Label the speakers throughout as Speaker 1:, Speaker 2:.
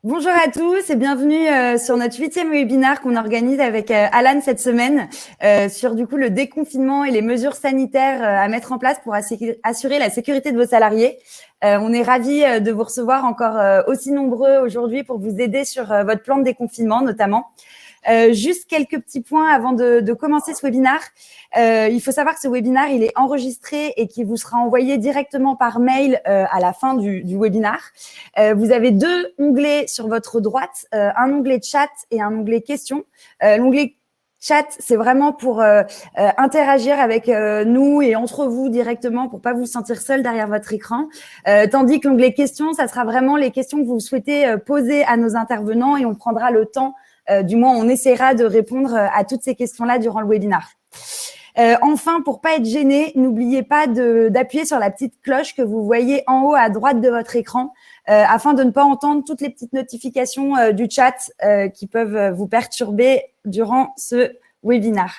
Speaker 1: Bonjour à tous et bienvenue sur notre 8e webinaire qu'on organise avec Alan cette semaine sur du coup le déconfinement et les mesures sanitaires à mettre en place pour assurer la sécurité de vos salariés. On est ravis de vous recevoir encore aussi nombreux aujourd'hui pour vous aider sur votre plan de déconfinement notamment. Juste quelques petits points avant de commencer ce webinaire. Il faut savoir que ce webinaire, il est enregistré et qu'il vous sera envoyé directement par mail à la fin du webinaire. Vous avez deux onglets sur votre droite, un onglet chat et un onglet questions. L'onglet chat, c'est vraiment pour interagir avec nous et entre vous directement pour pas vous sentir seul derrière votre écran. Tandis que l'onglet questions, ça sera vraiment les questions que vous souhaitez poser à nos intervenants et on prendra le temps. Du moins, on essaiera de répondre à toutes ces questions-là durant le webinaire. Enfin, pour pas être gêné, n'oubliez pas d'appuyer sur la petite cloche que vous voyez en haut à droite de votre écran afin de ne pas entendre toutes les petites notifications du chat qui peuvent vous perturber durant ce webinaire.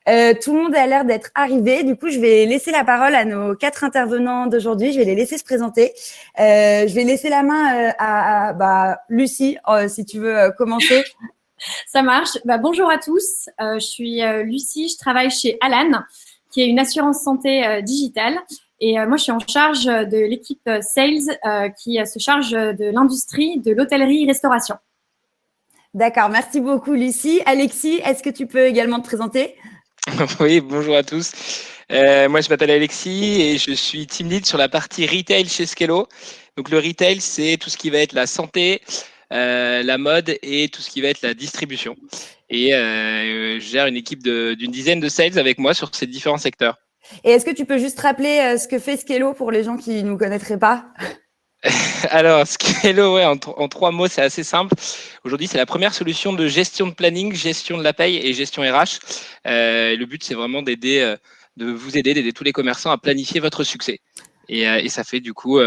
Speaker 1: Tout le monde a l'air d'être arrivé. Du coup, je vais laisser la parole à nos 4 intervenants d'aujourd'hui. Je vais les laisser se présenter. Je vais laisser la main à Lucie, si tu veux commencer.
Speaker 2: Ça marche. Bonjour à tous. Je suis Lucie. Je travaille chez Alan, qui est une assurance santé digitale. Et moi, je suis en charge de l'équipe Sales qui se charge de l'industrie de l'hôtellerie-restauration.
Speaker 1: D'accord. Merci beaucoup, Lucie. Alexis, est-ce que tu peux également te présenter ?
Speaker 3: Oui, bonjour à tous. Moi, je m'appelle Alexis et je suis team lead sur la partie retail chez Skello. Donc, le retail, c'est tout ce qui va être la santé, la mode et tout ce qui va être la distribution. Et je gère une équipe d'une dizaine de sales avec moi sur ces différents secteurs.
Speaker 1: Et est-ce que tu peux juste rappeler ce que fait Skello pour les gens qui ne nous connaîtraient pas ?
Speaker 3: Alors, Skello, ouais, en 3 mots, c'est assez simple. Aujourd'hui, c'est la première solution de gestion de planning, gestion de la paye et gestion RH. Le but, c'est vraiment d'aider tous les commerçants à planifier votre succès. Et ça fait du coup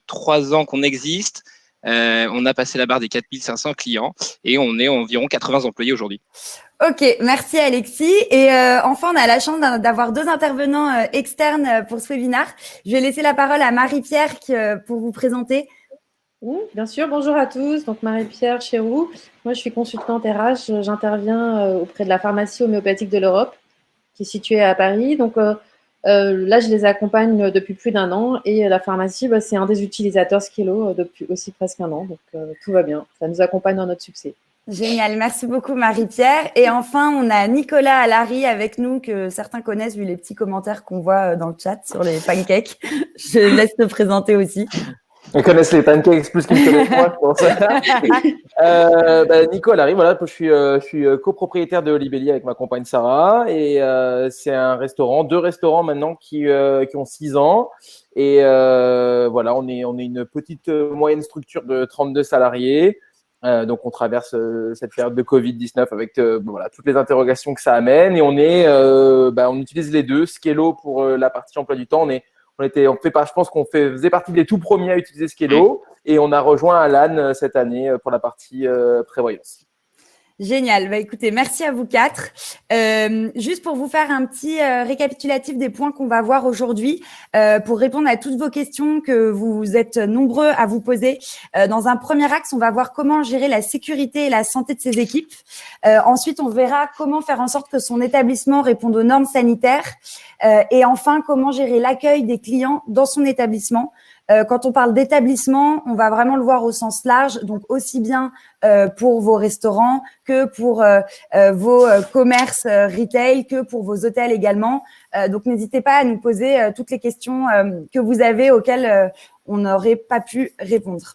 Speaker 3: 3 ans qu'on existe. On a passé la barre des 4500 clients et on est environ 80 employés aujourd'hui.
Speaker 1: Ok, merci Alexis. Et enfin, on a la chance d'avoir 2 intervenants externes pour ce webinaire. Je vais laisser la parole à Marie-Pierre pour vous présenter.
Speaker 4: Oui, bien sûr, bonjour à tous. Donc Marie-Pierre Chéroux. Moi, je suis consultante RH. J'interviens auprès de la pharmacie homéopathique de l'Europe, qui est située à Paris. Donc là, je les accompagne depuis plus d'1 an. Et la pharmacie, c'est un des utilisateurs Skello depuis aussi presque 1 an. Donc tout va bien. Ça nous accompagne dans notre succès.
Speaker 1: Génial, merci beaucoup Marie-Pierre. Et enfin, on a Nicolas Allary avec nous, que certains connaissent vu les petits commentaires qu'on voit dans le chat sur les pancakes. Je laisse te présenter aussi.
Speaker 5: Ils connaissent les pancakes plus qu'ils me connaissent moi, je pense. Nico Allary, voilà, je suis copropriétaire de Olibelli avec ma compagne Sarah. Et c'est un restaurant, 2 restaurants maintenant qui ont 6 ans. Et voilà, on est une petite moyenne structure de 32 salariés. Donc, on traverse cette période de Covid-19 avec voilà, toutes les interrogations que ça amène. Et on utilise les deux. Skello pour la partie emploi du temps. Je pense qu'on faisait partie des tout premiers à utiliser Skello. Et on a rejoint Alan cette année pour la partie prévoyance.
Speaker 1: Génial. Écoutez, merci à vous 4. Juste pour vous faire un petit récapitulatif des points qu'on va voir aujourd'hui, pour répondre à toutes vos questions que vous êtes nombreux à vous poser. Dans un premier axe, on va voir comment gérer la sécurité et la santé de ses équipes. Ensuite, on verra comment faire en sorte que son établissement réponde aux normes sanitaires. Et enfin, comment gérer l'accueil des clients dans son établissement. Quand on parle d'établissement, on va vraiment le voir au sens large, donc aussi bien pour vos restaurants que pour vos commerces retail, que pour vos hôtels également. Donc, n'hésitez pas à nous poser toutes les questions que vous avez auxquelles on n'aurait pas pu répondre.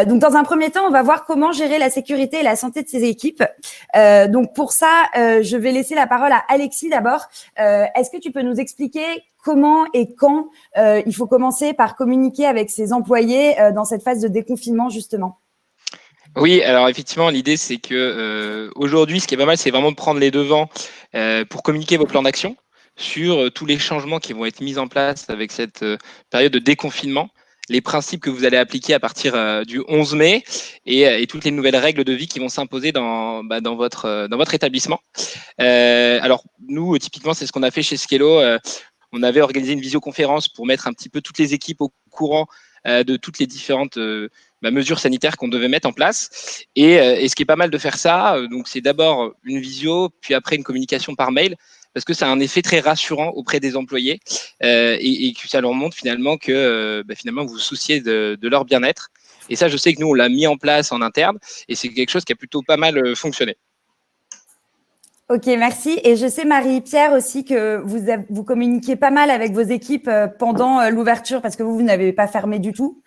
Speaker 1: Donc, dans un premier temps, on va voir comment gérer la sécurité et la santé de ses équipes. Donc, pour ça, je vais laisser la parole à Alexis d'abord. Est-ce que tu peux nous expliquer comment et quand il faut commencer par communiquer avec ses employés dans cette phase de déconfinement, justement ?
Speaker 3: Oui, alors effectivement, l'idée, c'est que aujourd'hui, ce qui est pas mal, c'est vraiment de prendre les devants pour communiquer vos plans d'action sur tous les changements qui vont être mis en place avec cette période de déconfinement, les principes que vous allez appliquer à partir du 11 mai et toutes les nouvelles règles de vie qui vont s'imposer dans votre établissement. Alors, nous, typiquement, c'est ce qu'on a fait chez Skello. On avait organisé une visioconférence pour mettre un petit peu toutes les équipes au courant de toutes les différentes mesures sanitaires qu'on devait mettre en place. Et ce qui est pas mal de faire ça, donc c'est d'abord une visio, puis après une communication par mail, parce que ça a un effet très rassurant auprès des employés et que ça leur montre finalement que finalement vous vous souciez de leur bien-être. Et ça, je sais que nous, on l'a mis en place en interne et c'est quelque chose qui a plutôt pas mal fonctionné.
Speaker 1: Ok, merci. Et je sais, Marie-Pierre, aussi que vous communiquiez pas mal avec vos équipes pendant l'ouverture parce que vous n'avez pas fermé du tout.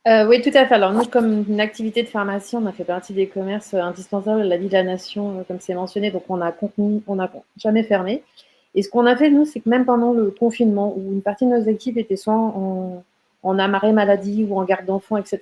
Speaker 4: Oui, tout à fait. Alors, nous, comme une activité de pharmacie, on a fait partie des commerces indispensables à la vie de la nation, comme c'est mentionné. Donc, on n'a jamais fermé. Et ce qu'on a fait, nous, c'est que même pendant le confinement, où une partie de nos équipes était soit en arrêt maladie ou en garde d'enfants, etc.,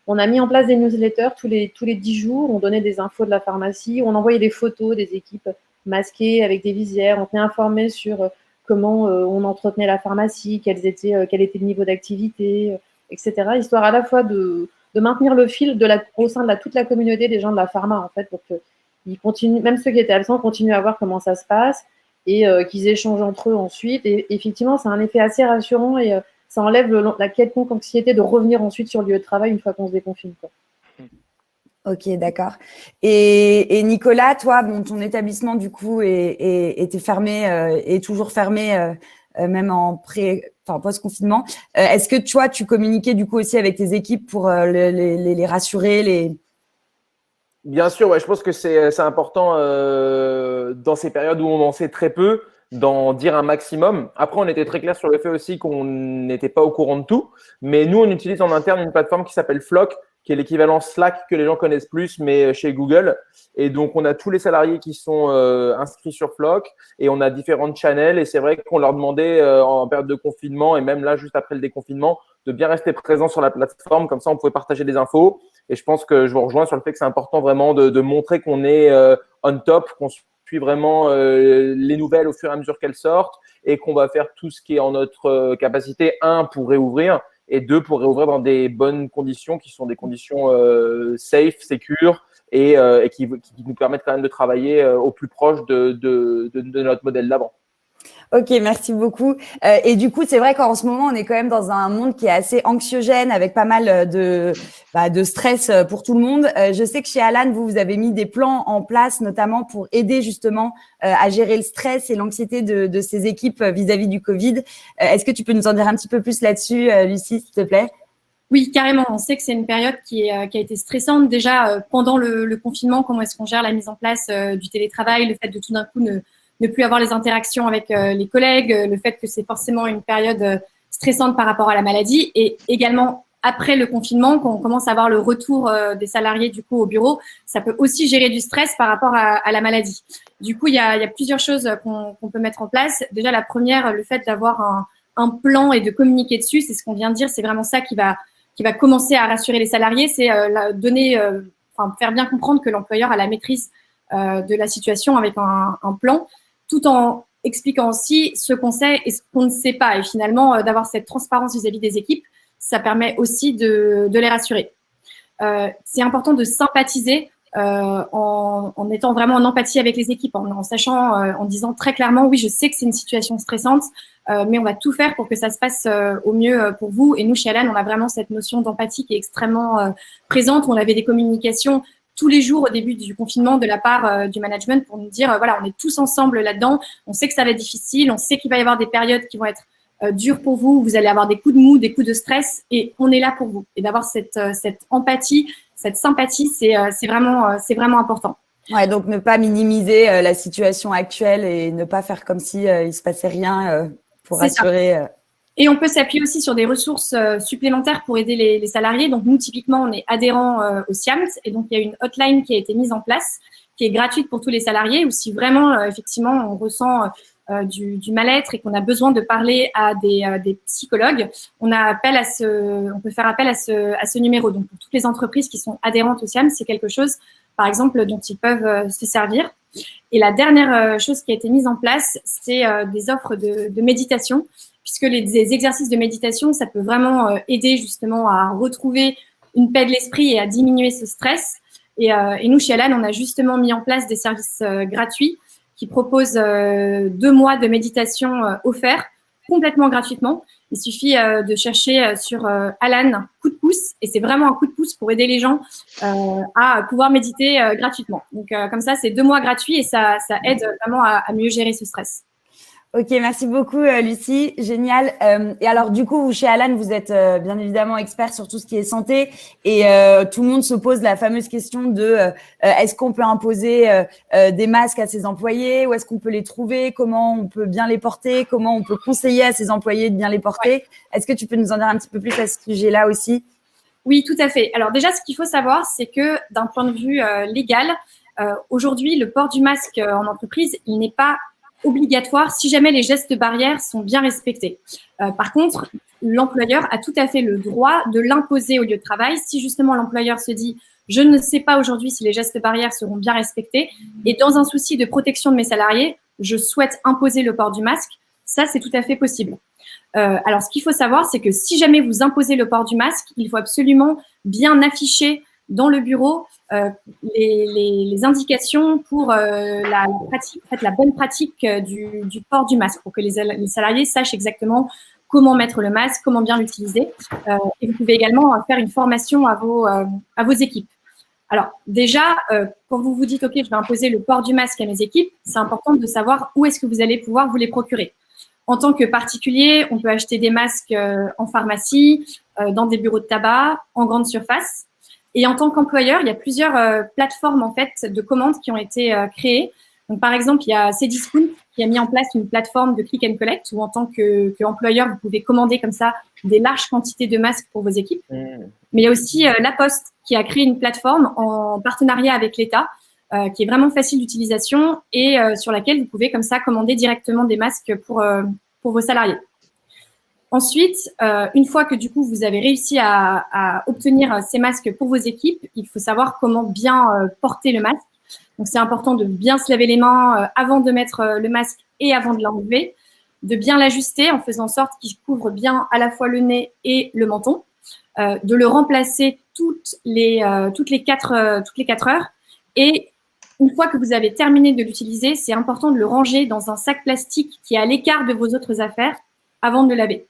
Speaker 4: on a mis en place des newsletters tous les 10 jours. On donnait des infos de la pharmacie. On envoyait des photos des équipes masquées avec des visières. On tenait informé sur comment on entretenait la pharmacie, quel était le niveau d'activité, etc., histoire à la fois de maintenir le fil au sein de toute la communauté des gens de la pharma, en fait, pour qu'ils continuent, même ceux qui étaient absents, continuent à voir comment ça se passe et qu'ils échangent entre eux ensuite. Et effectivement, c'est un effet assez rassurant et ça enlève la quelconque anxiété de revenir ensuite sur le lieu de travail une fois qu'on se déconfine, quoi.
Speaker 1: Ok, d'accord. Et Nicolas, toi, ton établissement, du coup, était fermé, est toujours fermé, même en post-confinement. Est-ce que toi, tu communiquais du coup aussi avec tes équipes pour les rassurer,
Speaker 5: Bien sûr, ouais, je pense que c'est important dans ces périodes où on en sait très peu, d'en dire un maximum. Après, on était très clair sur le fait aussi qu'on n'était pas au courant de tout, mais nous, on utilise en interne une plateforme qui s'appelle Flock, qui est l'équivalent Slack que les gens connaissent plus, mais chez Google. Et donc, on a tous les salariés qui sont inscrits sur Flock et on a différentes channels. Et c'est vrai qu'on leur demandait en période de confinement et même là, juste après le déconfinement, de bien rester présent sur la plateforme. Comme ça, on pouvait partager des infos. Et je pense que je vous rejoins sur le fait que c'est important vraiment de montrer qu'on est on top, qu'on suit vraiment les nouvelles au fur et à mesure qu'elles sortent et qu'on va faire tout ce qui est en notre capacité, pour réouvrir et 2, pour réouvrir dans des bonnes conditions qui sont des conditions safe, sécures et qui nous permettent quand même de travailler au plus proche de notre modèle d'avant.
Speaker 1: Ok, merci beaucoup. Et du coup, c'est vrai qu'en ce moment, on est quand même dans un monde qui est assez anxiogène, avec pas mal de stress pour tout le monde. Je sais que chez Alan, vous avez mis des plans en place, notamment pour aider justement à gérer le stress et l'anxiété de ces équipes vis-à-vis du Covid. Est-ce que tu peux nous en dire un petit peu plus là-dessus, Lucie, s'il te plaît ?
Speaker 2: Oui, carrément. On sait que c'est une période qui a été stressante. Déjà, pendant le confinement, comment est-ce qu'on gère la mise en place du télétravail, le fait de tout d'un coup ne plus avoir les interactions avec les collègues, le fait que c'est forcément une période stressante par rapport à la maladie, et également après le confinement, quand on commence à avoir le retour des salariés du coup au bureau, ça peut aussi gérer du stress par rapport à la maladie. Du coup, il y a plusieurs choses qu'on peut mettre en place. Déjà, la première, le fait d'avoir un plan et de communiquer dessus, c'est ce qu'on vient de dire, c'est vraiment ça qui va commencer à rassurer les salariés, c'est faire bien comprendre que l'employeur a la maîtrise de la situation avec un plan, tout en expliquant aussi ce qu'on sait et ce qu'on ne sait pas. Et finalement, d'avoir cette transparence vis-à-vis des équipes, ça permet aussi de les rassurer. C'est important de sympathiser en étant vraiment en empathie avec les équipes, en sachant, en disant très clairement, oui, je sais que c'est une situation stressante, mais on va tout faire pour que ça se passe au mieux pour vous. Et nous, chez Alan, on a vraiment cette notion d'empathie qui est extrêmement présente. On avait des communications tous les jours au début du confinement de la part du management pour nous dire, voilà, on est tous ensemble là-dedans. On sait que ça va être difficile. On sait qu'il va y avoir des périodes qui vont être dures pour vous. Vous allez avoir des coups de mou, des coups de stress, et on est là pour vous. Et d'avoir cette empathie, cette sympathie, c'est vraiment important.
Speaker 1: Ouais, donc ne pas minimiser la situation actuelle et ne pas faire comme si il se passait rien pour rassurer.
Speaker 2: Et on peut s'appuyer aussi sur des ressources supplémentaires pour aider les salariés. Donc, nous, typiquement, on est adhérents au SIAMT. Et donc, il y a une hotline qui a été mise en place, qui est gratuite pour tous les salariés, ou si vraiment, effectivement, on ressent du mal-être et qu'on a besoin de parler à des psychologues, on peut faire appel à ce numéro. Donc, pour toutes les entreprises qui sont adhérentes au SIAMT, c'est quelque chose, par exemple, dont ils peuvent se servir. Et la dernière chose qui a été mise en place, c'est des offres de méditation, puisque les exercices de méditation, ça peut vraiment aider justement à retrouver une paix de l'esprit et à diminuer ce stress. Et nous, chez Alan, on a justement mis en place des services gratuits qui proposent 2 mois de méditation offerts complètement gratuitement. Il suffit de chercher sur Alan coup de pouce, et c'est vraiment un coup de pouce pour aider les gens à pouvoir méditer gratuitement. Donc comme ça, c'est 2 mois gratuits et ça aide vraiment à mieux gérer ce stress.
Speaker 1: Ok, merci beaucoup Lucie, génial. Et alors du coup, chez Alan, vous êtes bien évidemment expert sur tout ce qui est santé et tout le monde se pose la fameuse question de est-ce qu'on peut imposer des masques à ses employés, où est-ce qu'on peut les trouver, comment on peut bien les porter, comment on peut conseiller à ses employés de bien les porter. Ouais. Est-ce que tu peux nous en dire un petit peu plus à ce sujet-là aussi?
Speaker 2: Oui, tout à fait. Alors déjà, ce qu'il faut savoir, c'est que d'un point de vue légal, aujourd'hui, le port du masque en entreprise, il n'est pas obligatoire si jamais les gestes barrières sont bien respectés. Par contre, l'employeur a tout à fait le droit de l'imposer au lieu de travail si justement l'employeur se dit « je ne sais pas aujourd'hui si les gestes barrières seront bien respectés et dans un souci de protection de mes salariés, je souhaite imposer le port du masque », ça c'est tout à fait possible. Alors ce qu'il faut savoir, c'est que si jamais vous imposez le port du masque, il faut absolument bien afficher dans le bureau les indications pour la pratique, en fait, la bonne pratique du port du masque, pour que les salariés sachent exactement comment mettre le masque, comment bien l'utiliser. Et vous pouvez également faire une formation à vos équipes. Alors déjà, quand vous vous dites « ok, je vais imposer le port du masque à mes équipes », c'est important de savoir où est-ce que vous allez pouvoir vous les procurer. En tant que particulier, on peut acheter des masques en pharmacie, dans des bureaux de tabac, en grande surface. Et en tant qu'employeur, il y a plusieurs plateformes en fait de commandes qui ont été créées. Donc par exemple, il y a Cdiscount qui a mis en place une plateforme de click and collect où en tant qu'employeur, vous pouvez commander comme ça des larges quantités de masques pour vos équipes. Mais il y a aussi La Poste qui a créé une plateforme en partenariat avec l'État qui est vraiment facile d'utilisation et sur laquelle vous pouvez comme ça commander directement des masques pour vos salariés. Ensuite, une fois que du coup vous avez réussi à obtenir ces masques pour vos équipes, il faut savoir comment bien porter le masque. Donc c'est important de bien se laver les mains avant de mettre le masque et avant de l'enlever, de bien l'ajuster en faisant en sorte qu'il couvre bien à la fois le nez et le menton, de le remplacer toutes les 4 heures et une fois que vous avez terminé de l'utiliser, c'est important de le ranger dans un sac plastique qui est à l'écart de vos autres affaires avant de le laver.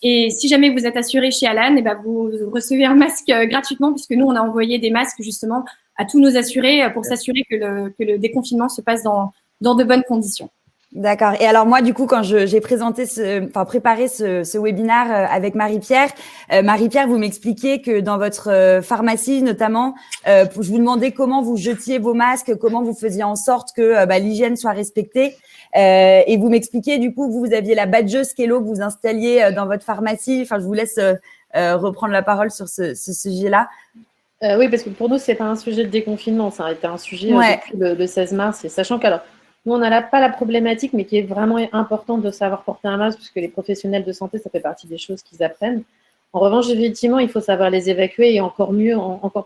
Speaker 2: Et si jamais vous êtes assuré chez Alan, eh ben vous recevez un masque gratuitement puisque nous, on a envoyé des masques justement à tous nos assurés pour s'assurer que le déconfinement se passe dans de bonnes conditions.
Speaker 1: D'accord. Et alors moi, du coup, quand j'ai préparé ce webinaire avec Marie-Pierre, vous m'expliquiez que dans votre pharmacie, notamment, je vous demandais comment vous jetiez vos masques, comment vous faisiez en sorte que l'hygiène soit respectée. Et vous m'expliquiez, du coup, vous aviez la badgeuse Kello que vous installiez dans votre pharmacie. Enfin, je vous laisse reprendre la parole sur ce sujet-là.
Speaker 4: Oui, parce que pour nous, c'est pas un sujet de déconfinement, ça a été un sujet depuis le 16 mars. Et sachant qu'alors, nous, on n'a pas la problématique, mais qui est vraiment importante de savoir porter un masque, puisque les professionnels de santé, ça fait partie des choses qu'ils apprennent. En revanche, effectivement, il faut savoir les évacuer et encore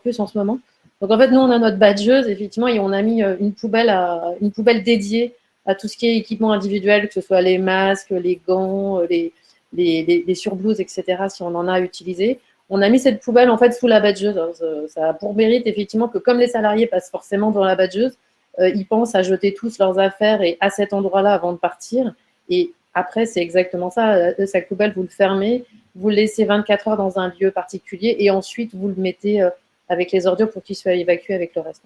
Speaker 4: plus en ce moment. Donc, en fait, nous, on a notre badgeuse, effectivement, et on a mis une poubelle dédiée à tout ce qui est équipement individuel, que ce soit les masques, les gants, les surblouses, etc., si on en a utilisé. On a mis cette poubelle, en fait, sous la badgeuse. Ça a pour mérite, effectivement, que comme les salariés passent forcément dans la badgeuse, ils pensent à jeter tous leurs affaires et à cet endroit-là avant de partir. Et après, c'est exactement ça. Le sac poubelle, vous le fermez, vous le laissez 24 heures dans un lieu particulier et ensuite, vous le mettez avec les ordures pour qu'il soit évacué avec le reste.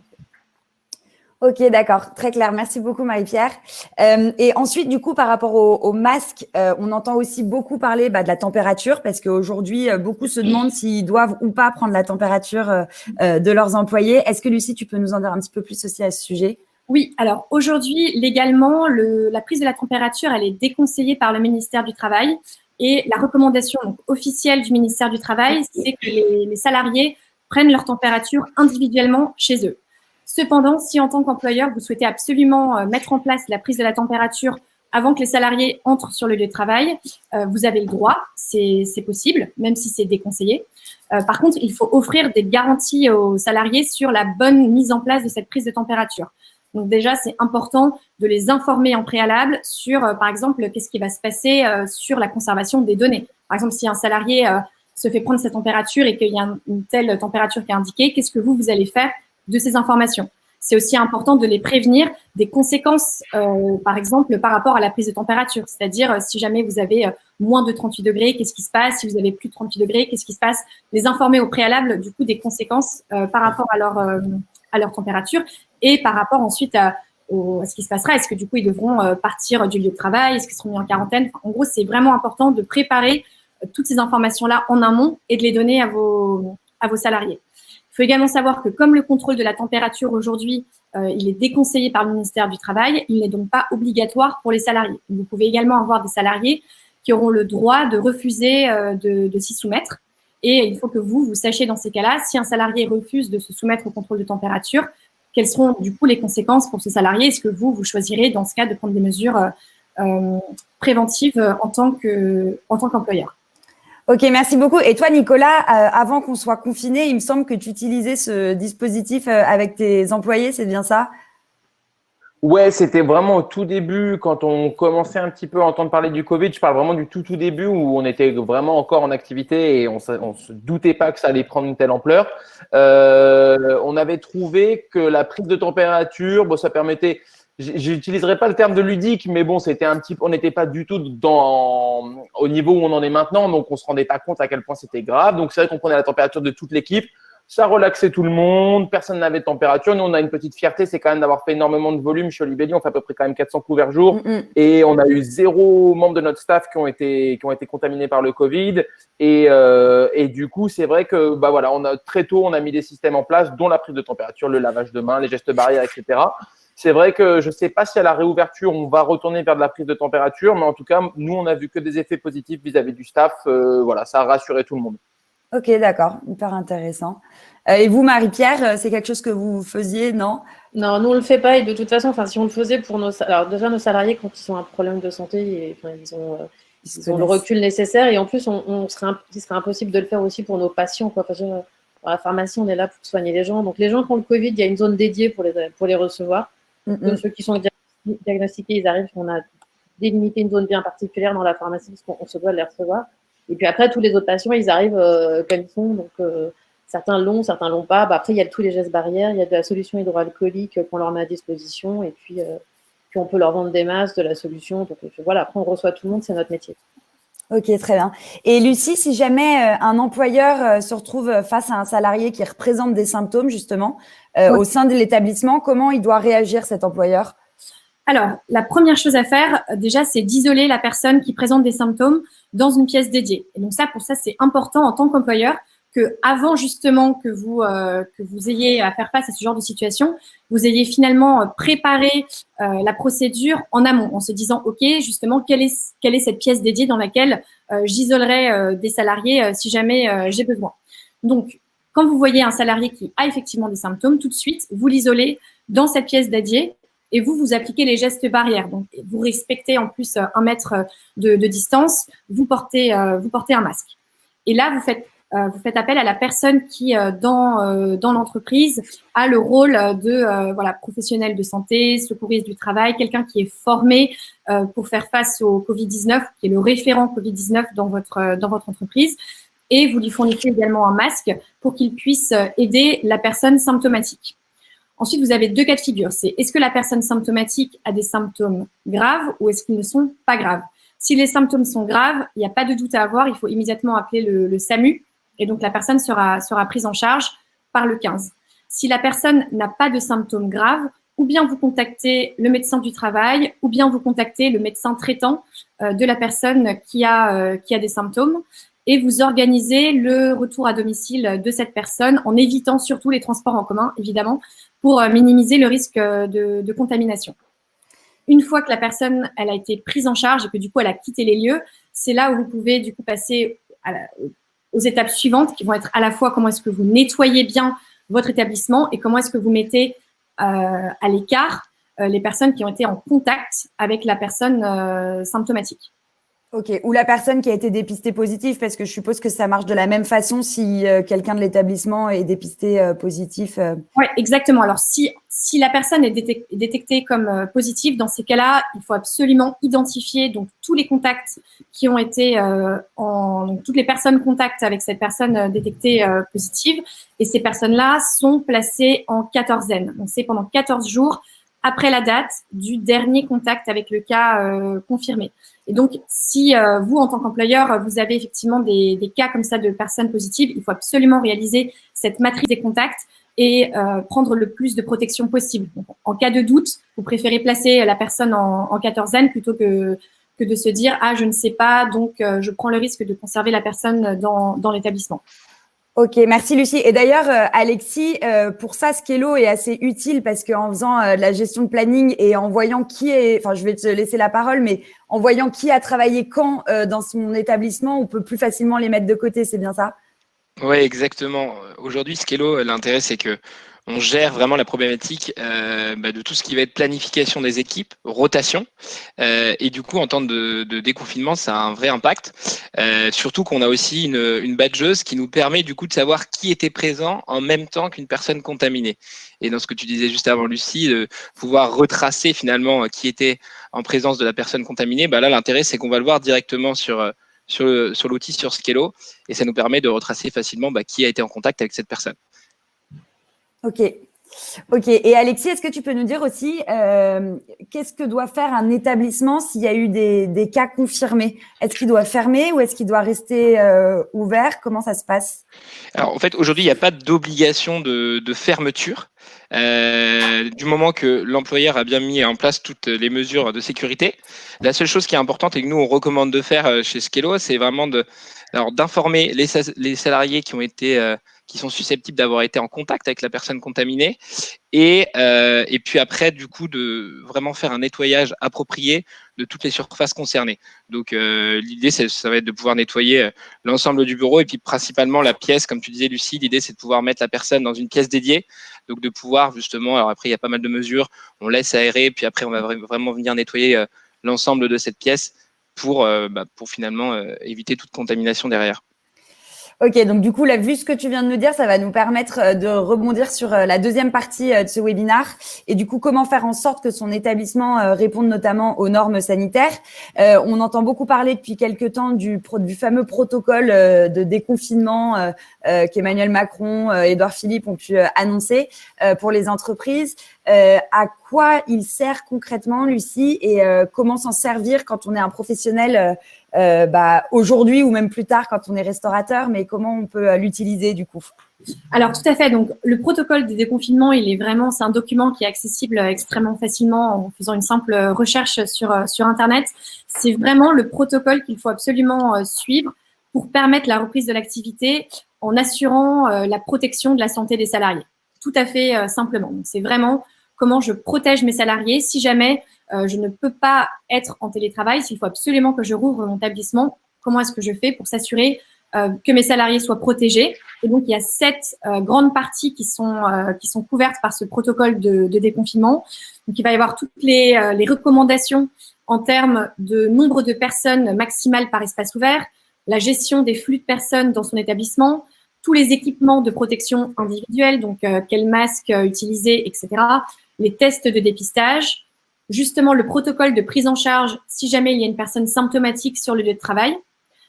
Speaker 1: Ok, d'accord. Très clair. Merci beaucoup, Marie-Pierre. Et ensuite, du coup, par rapport au masque, on entend aussi beaucoup parler de la température parce qu'aujourd'hui, beaucoup se demandent s'ils doivent ou pas prendre la température de leurs employés. Est-ce que, Lucie, tu peux nous en dire un petit peu plus aussi à ce sujet?
Speaker 2: Oui, alors aujourd'hui, légalement, la prise de la température, elle est déconseillée par le ministère du Travail. Et la recommandation officielle du ministère du Travail, c'est que les salariés prennent leur température individuellement chez eux. Cependant, si en tant qu'employeur, vous souhaitez absolument mettre en place la prise de la température avant que les salariés entrent sur le lieu de travail, vous avez le droit, c'est possible, même si c'est déconseillé. Par contre, il faut offrir des garanties aux salariés sur la bonne mise en place de cette prise de température. Donc déjà, c'est important de les informer en préalable sur, par exemple, qu'est-ce qui va se passer sur la conservation des données. Par exemple, si un salarié se fait prendre sa température et qu'il y a une telle température qui est indiquée, qu'est-ce que vous allez faire de ces informations? c'est aussi important de les prévenir des conséquences, par exemple, par rapport à la prise de température. C'est-à-dire, si jamais vous avez moins de 38 degrés, qu'est-ce qui se passe? Si vous avez plus de 38 degrés, qu'est-ce qui se passe? Les informer au préalable, du coup, des conséquences par rapport à leur température et par rapport ensuite à ce qui se passera. Est-ce que, du coup, ils devront partir du lieu de travail? Est-ce qu'ils seront mis en quarantaine? En gros, c'est vraiment important de préparer toutes ces informations-là en amont et de les donner à vos salariés. Il faut également savoir que comme le contrôle de la température aujourd'hui, il est déconseillé par le ministère du Travail, il n'est donc pas obligatoire pour les salariés. Vous pouvez également avoir des salariés qui auront le droit de refuser de s'y soumettre. Et il faut que vous sachiez dans ces cas-là, si un salarié refuse de se soumettre au contrôle de température, quelles seront du coup les conséquences pour ce salarié? Est-ce que vous choisirez dans ce cas de prendre des mesures préventives en tant qu'employeur?
Speaker 1: Ok, merci beaucoup. Et toi, Nicolas, avant qu'on soit confiné, il me semble que tu utilisais ce dispositif avec tes employés, c'est bien ça?
Speaker 5: Ouais, c'était vraiment au tout début, quand on commençait un petit peu à entendre parler du Covid. Je parle vraiment du tout début où on était vraiment encore en activité et on se doutait pas que ça allait prendre une telle ampleur. On avait trouvé que la prise de température, bon, ça permettait, j'utiliserai pas le terme de ludique, mais bon, c'était on n'était pas du tout au niveau où on en est maintenant, donc on se rendait pas compte à quel point c'était grave. Donc c'est vrai qu'on prenait la température de toute l'équipe. Ça relaxait tout le monde, personne n'avait de température. Nous, on a une petite fierté, c'est quand même d'avoir fait énormément de volume chez Olibelli. On fait à peu près quand même 400 couverts jour. Et on a eu 0 membre de notre staff qui ont été contaminés par le Covid. Et du coup, c'est vrai que, voilà, très tôt, on a mis des systèmes en place, dont la prise de température, le lavage de mains, les gestes barrières, etc. C'est vrai que je ne sais pas si à la réouverture, on va retourner vers de la prise de température, mais en tout cas, nous, on a vu que des effets positifs vis-à-vis du staff. Voilà, ça a rassuré tout le monde.
Speaker 1: Ok, d'accord, hyper intéressant. Et vous, Marie-Pierre, c'est quelque chose que vous faisiez, non?
Speaker 4: Non, nous on le fait pas et de toute façon, si on le faisait pour alors déjà nos salariés quand ils ont un problème de santé, ils ont le recul nécessaire et en plus il serait impossible de le faire aussi pour nos patients, quoi. Parce que dans la pharmacie, on est là pour soigner les gens. Donc les gens qui ont le Covid, il y a une zone dédiée pour les recevoir. Donc, ceux qui sont diagnostiqués, ils arrivent, on a délimité une zone bien particulière dans la pharmacie parce qu'on se doit de les recevoir. Et puis après, tous les autres patients, ils arrivent comme ils sont. Donc, certains l'ont pas. Après, il y a tous les gestes barrières. Il y a de la solution hydroalcoolique qu'on leur met à disposition. Et puis on peut leur vendre des masques, de la solution. Donc, voilà, après, on reçoit tout le monde. C'est notre métier.
Speaker 1: Ok, très bien. Et Lucie, si jamais un employeur se retrouve face à un salarié qui représente des symptômes, justement, au sein de l'établissement, comment il doit réagir, cet employeur?
Speaker 2: Alors, la première chose à faire, déjà, c'est d'isoler la personne qui présente des symptômes dans une pièce dédiée. Et donc pour ça, c'est important en tant qu'employeur que, avant justement que vous ayez à faire face à ce genre de situation, vous ayez finalement préparé la procédure en amont, en se disant, ok, justement, quelle est cette pièce dédiée dans laquelle j'isolerai des salariés si jamais j'ai besoin. Donc, quand vous voyez un salarié qui a effectivement des symptômes, tout de suite, vous l'isolez dans cette pièce dédiée. Et vous appliquez les gestes barrières. Donc, vous respectez en plus 1 mètre de distance, vous portez un masque. Et là, vous faites appel à la personne qui, dans l'entreprise, a le rôle de professionnel de santé, secouriste du travail, quelqu'un qui est formé pour faire face au Covid-19, qui est le référent Covid-19 dans votre entreprise. Et vous lui fournissez également un masque pour qu'il puisse aider la personne symptomatique. Ensuite, vous avez 2 cas de figure. C'est est-ce que la personne symptomatique a des symptômes graves ou est-ce qu'ils ne sont pas graves? Si les symptômes sont graves, il n'y a pas de doute à avoir. Il faut immédiatement appeler le SAMU et donc la personne sera prise en charge par le 15. Si la personne n'a pas de symptômes graves, ou bien vous contactez le médecin du travail, ou bien vous contactez le médecin traitant de la personne qui a des symptômes. Et vous organisez le retour à domicile de cette personne en évitant surtout les transports en commun, évidemment, pour minimiser le risque de contamination. Une fois que la personne elle a été prise en charge et que du coup elle a quitté les lieux, c'est là où vous pouvez du coup passer aux étapes suivantes qui vont être à la fois comment est-ce que vous nettoyez bien votre établissement et comment est-ce que vous mettez à l'écart les personnes qui ont été en contact avec la personne symptomatique.
Speaker 1: Ok, ou la personne qui a été dépistée positive, parce que je suppose que ça marche de la même façon si quelqu'un de l'établissement est dépisté positif.
Speaker 2: Oui, exactement. Alors, si la personne est détectée comme positive, dans ces cas-là, il faut absolument identifier donc tous les contacts qui ont été donc toutes les personnes contacts avec cette personne détectée positive. Et ces personnes-là sont placées en quatorzaine. Donc, c'est pendant 14 jours après la date du dernier contact avec le cas confirmé. Et donc, si vous, en tant qu'employeur, vous avez effectivement des cas comme ça de personnes positives, il faut absolument réaliser cette matrice des contacts et prendre le plus de protection possible. Donc, en cas de doute, vous préférez placer la personne en quatorzaine plutôt que de se dire « Ah, je ne sais pas, donc je prends le risque de conserver la personne dans l'établissement ».
Speaker 1: Ok, merci Lucie. Et d'ailleurs, Alexis, pour ça, Skello est assez utile parce qu'en faisant de la gestion de planning et en voyant enfin, je vais te laisser la parole, mais en voyant qui a travaillé quand dans son établissement, on peut plus facilement les mettre de côté, c'est bien ça?
Speaker 3: Oui, exactement. Aujourd'hui, Skello, l'intérêt, c'est que on gère vraiment la problématique de tout ce qui va être planification des équipes, rotation. Et du coup, en temps de déconfinement, ça a un vrai impact. Surtout qu'on a aussi une badgeuse qui nous permet du coup de savoir qui était présent en même temps qu'une personne contaminée. Et dans ce que tu disais juste avant, Lucie, de pouvoir retracer finalement qui était en présence de la personne contaminée, là, l'intérêt, c'est qu'on va le voir directement sur l'outil, sur Skello, et ça nous permet de retracer facilement qui a été en contact avec cette personne.
Speaker 1: Ok. Et Alexis, est-ce que tu peux nous dire aussi qu'est-ce que doit faire un établissement s'il y a eu des cas confirmés? Est-ce qu'il doit fermer ou est-ce qu'il doit rester ouvert? Comment ça se passe?
Speaker 3: Alors en fait, aujourd'hui, il n'y a pas d'obligation de fermeture. Du moment que l'employeur a bien mis en place toutes les mesures de sécurité. La seule chose qui est importante et que nous, on recommande de faire chez Skello, c'est vraiment d'informer les salariés qui sont susceptibles d'avoir été en contact avec la personne contaminée et puis après, du coup, de vraiment faire un nettoyage approprié de toutes les surfaces concernées. Donc, l'idée, ça va être de pouvoir nettoyer l'ensemble du bureau et puis principalement la pièce, comme tu disais, Lucie, l'idée, c'est de pouvoir mettre la personne dans une pièce dédiée. Donc, de pouvoir justement, alors après, il y a pas mal de mesures, on laisse aérer, puis après, on va vraiment venir nettoyer l'ensemble de cette pièce pour finalement éviter toute contamination derrière.
Speaker 1: Ok, donc du coup, là, vu ce que tu viens de nous dire, ça va nous permettre de rebondir sur la deuxième partie de ce webinaire et du coup, comment faire en sorte que son établissement réponde notamment aux normes sanitaires. On entend beaucoup parler depuis quelques temps du fameux protocole de déconfinement qu'Emmanuel Macron, Édouard Philippe ont pu annoncer pour les entreprises. À quoi il sert concrètement, Lucie, et comment s'en servir quand on est un professionnel aujourd'hui ou même plus tard quand on est restaurateur, mais comment on peut l'utiliser du coup?
Speaker 2: Alors, tout à fait. Donc, le protocole de déconfinement, c'est un document qui est accessible extrêmement facilement en faisant une simple recherche sur Internet. C'est vraiment le protocole qu'il faut absolument suivre pour permettre la reprise de l'activité en assurant la protection de la santé des salariés. Tout à fait simplement. Donc, c'est vraiment comment je protège mes salariés si jamais je ne peux pas être en télétravail, s'il faut absolument que je rouvre mon établissement, comment est-ce que je fais pour s'assurer que mes salariés soient protégés. Et donc, il y a 7 grandes parties qui sont couvertes par ce protocole de déconfinement. Donc, il va y avoir toutes les recommandations en termes de nombre de personnes maximales par espace ouvert, la gestion des flux de personnes dans son établissement, tous les équipements de protection individuelle, donc quel masque utiliser, etc., les tests de dépistage, justement le protocole de prise en charge si jamais il y a une personne symptomatique sur le lieu de travail,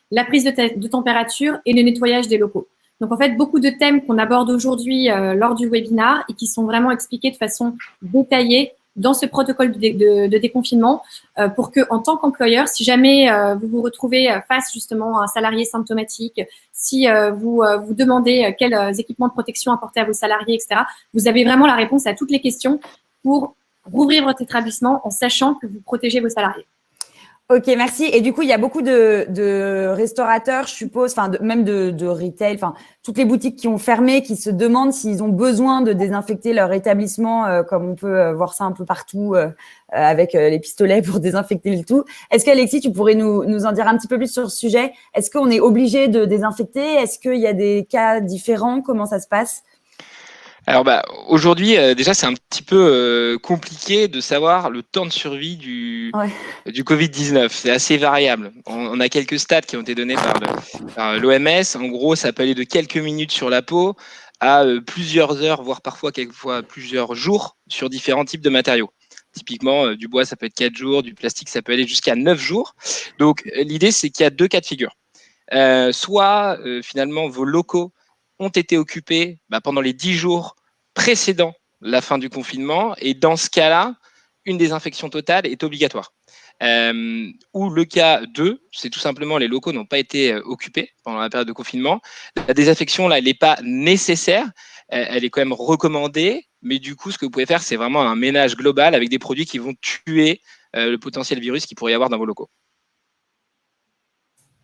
Speaker 2: la prise de température et le nettoyage des locaux. Donc, en fait, beaucoup de thèmes qu'on aborde aujourd'hui lors du webinaire et qui sont vraiment expliqués de façon détaillée dans ce protocole de déconfinement pour que, en tant qu'employeur, si jamais vous vous retrouvez face justement à un salarié symptomatique, si vous demandez quels équipements de protection apporter à vos salariés, etc., vous avez vraiment la réponse à toutes les questions pour rouvrir votre établissement en sachant que vous protégez vos salariés.
Speaker 1: Ok, merci. Et du coup, il y a beaucoup de restaurateurs, je suppose, enfin même de retail, enfin toutes les boutiques qui ont fermé, qui se demandent s'ils ont besoin de désinfecter leur établissement, comme on peut voir ça un peu partout avec les pistolets pour désinfecter le tout. Est-ce qu'Alexis, tu pourrais nous en dire un petit peu plus sur ce sujet? Est-ce qu'on est obligé de désinfecter? Est-ce qu'il y a des cas différents? Comment ça se passe?
Speaker 3: Alors aujourd'hui, déjà, c'est un petit peu compliqué de savoir le temps de survie du Covid-19. C'est assez variable. On a quelques stats qui ont été donnés par l'OMS. En gros, ça peut aller de quelques minutes sur la peau à plusieurs heures, voire parfois quelquefois plusieurs jours sur différents types de matériaux. Typiquement, du bois, ça peut être 4 jours, du plastique, ça peut aller jusqu'à 9 jours. Donc, l'idée, c'est qu'il y a deux cas de figure. Soit, finalement, vos locaux ont été occupés pendant les 10 jours précédant la fin du confinement. Et dans ce cas-là, une désinfection totale est obligatoire. Ou le cas 2, c'est tout simplement les locaux n'ont pas été occupés pendant la période de confinement. La désinfection, là, elle n'est pas nécessaire. Elle est quand même recommandée. Mais du coup, ce que vous pouvez faire, c'est vraiment un ménage global avec des produits qui vont tuer le potentiel virus qu'il pourrait y avoir dans vos locaux.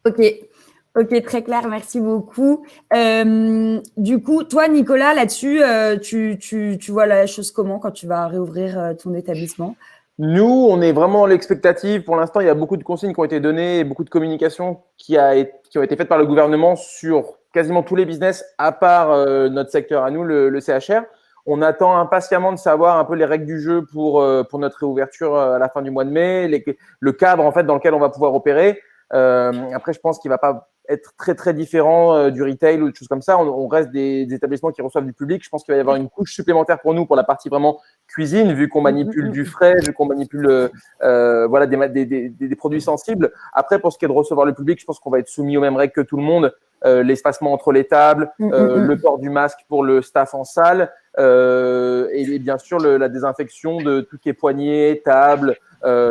Speaker 1: Ok, très clair, merci beaucoup. Du coup, toi, Nicolas, là-dessus, tu vois la chose comment quand tu vas réouvrir ton établissement?
Speaker 5: Nous, on est vraiment à l'expectative. Pour l'instant, il y a beaucoup de consignes qui ont été données et beaucoup de communications qui ont été faites par le gouvernement sur quasiment tous les business, à part notre secteur à nous, le CHR. On attend impatiemment de savoir un peu les règles du jeu pour notre réouverture à la fin du mois de mai, le cadre en fait dans lequel on va pouvoir opérer. Après, je pense qu'il va pas être très très différent du retail ou des choses comme ça. On reste des établissements qui reçoivent du public. Je pense qu'il va y avoir une couche supplémentaire pour nous pour la partie vraiment cuisine, vu qu'on manipule du frais, vu qu'on manipule voilà des produits sensibles. Après, pour ce qui est de recevoir le public, je pense qu'on va être soumis aux mêmes règles que tout le monde. L'espacement entre les tables, le port du masque pour le staff en salle, et bien sûr la désinfection de tout ce qui est poignées, tables,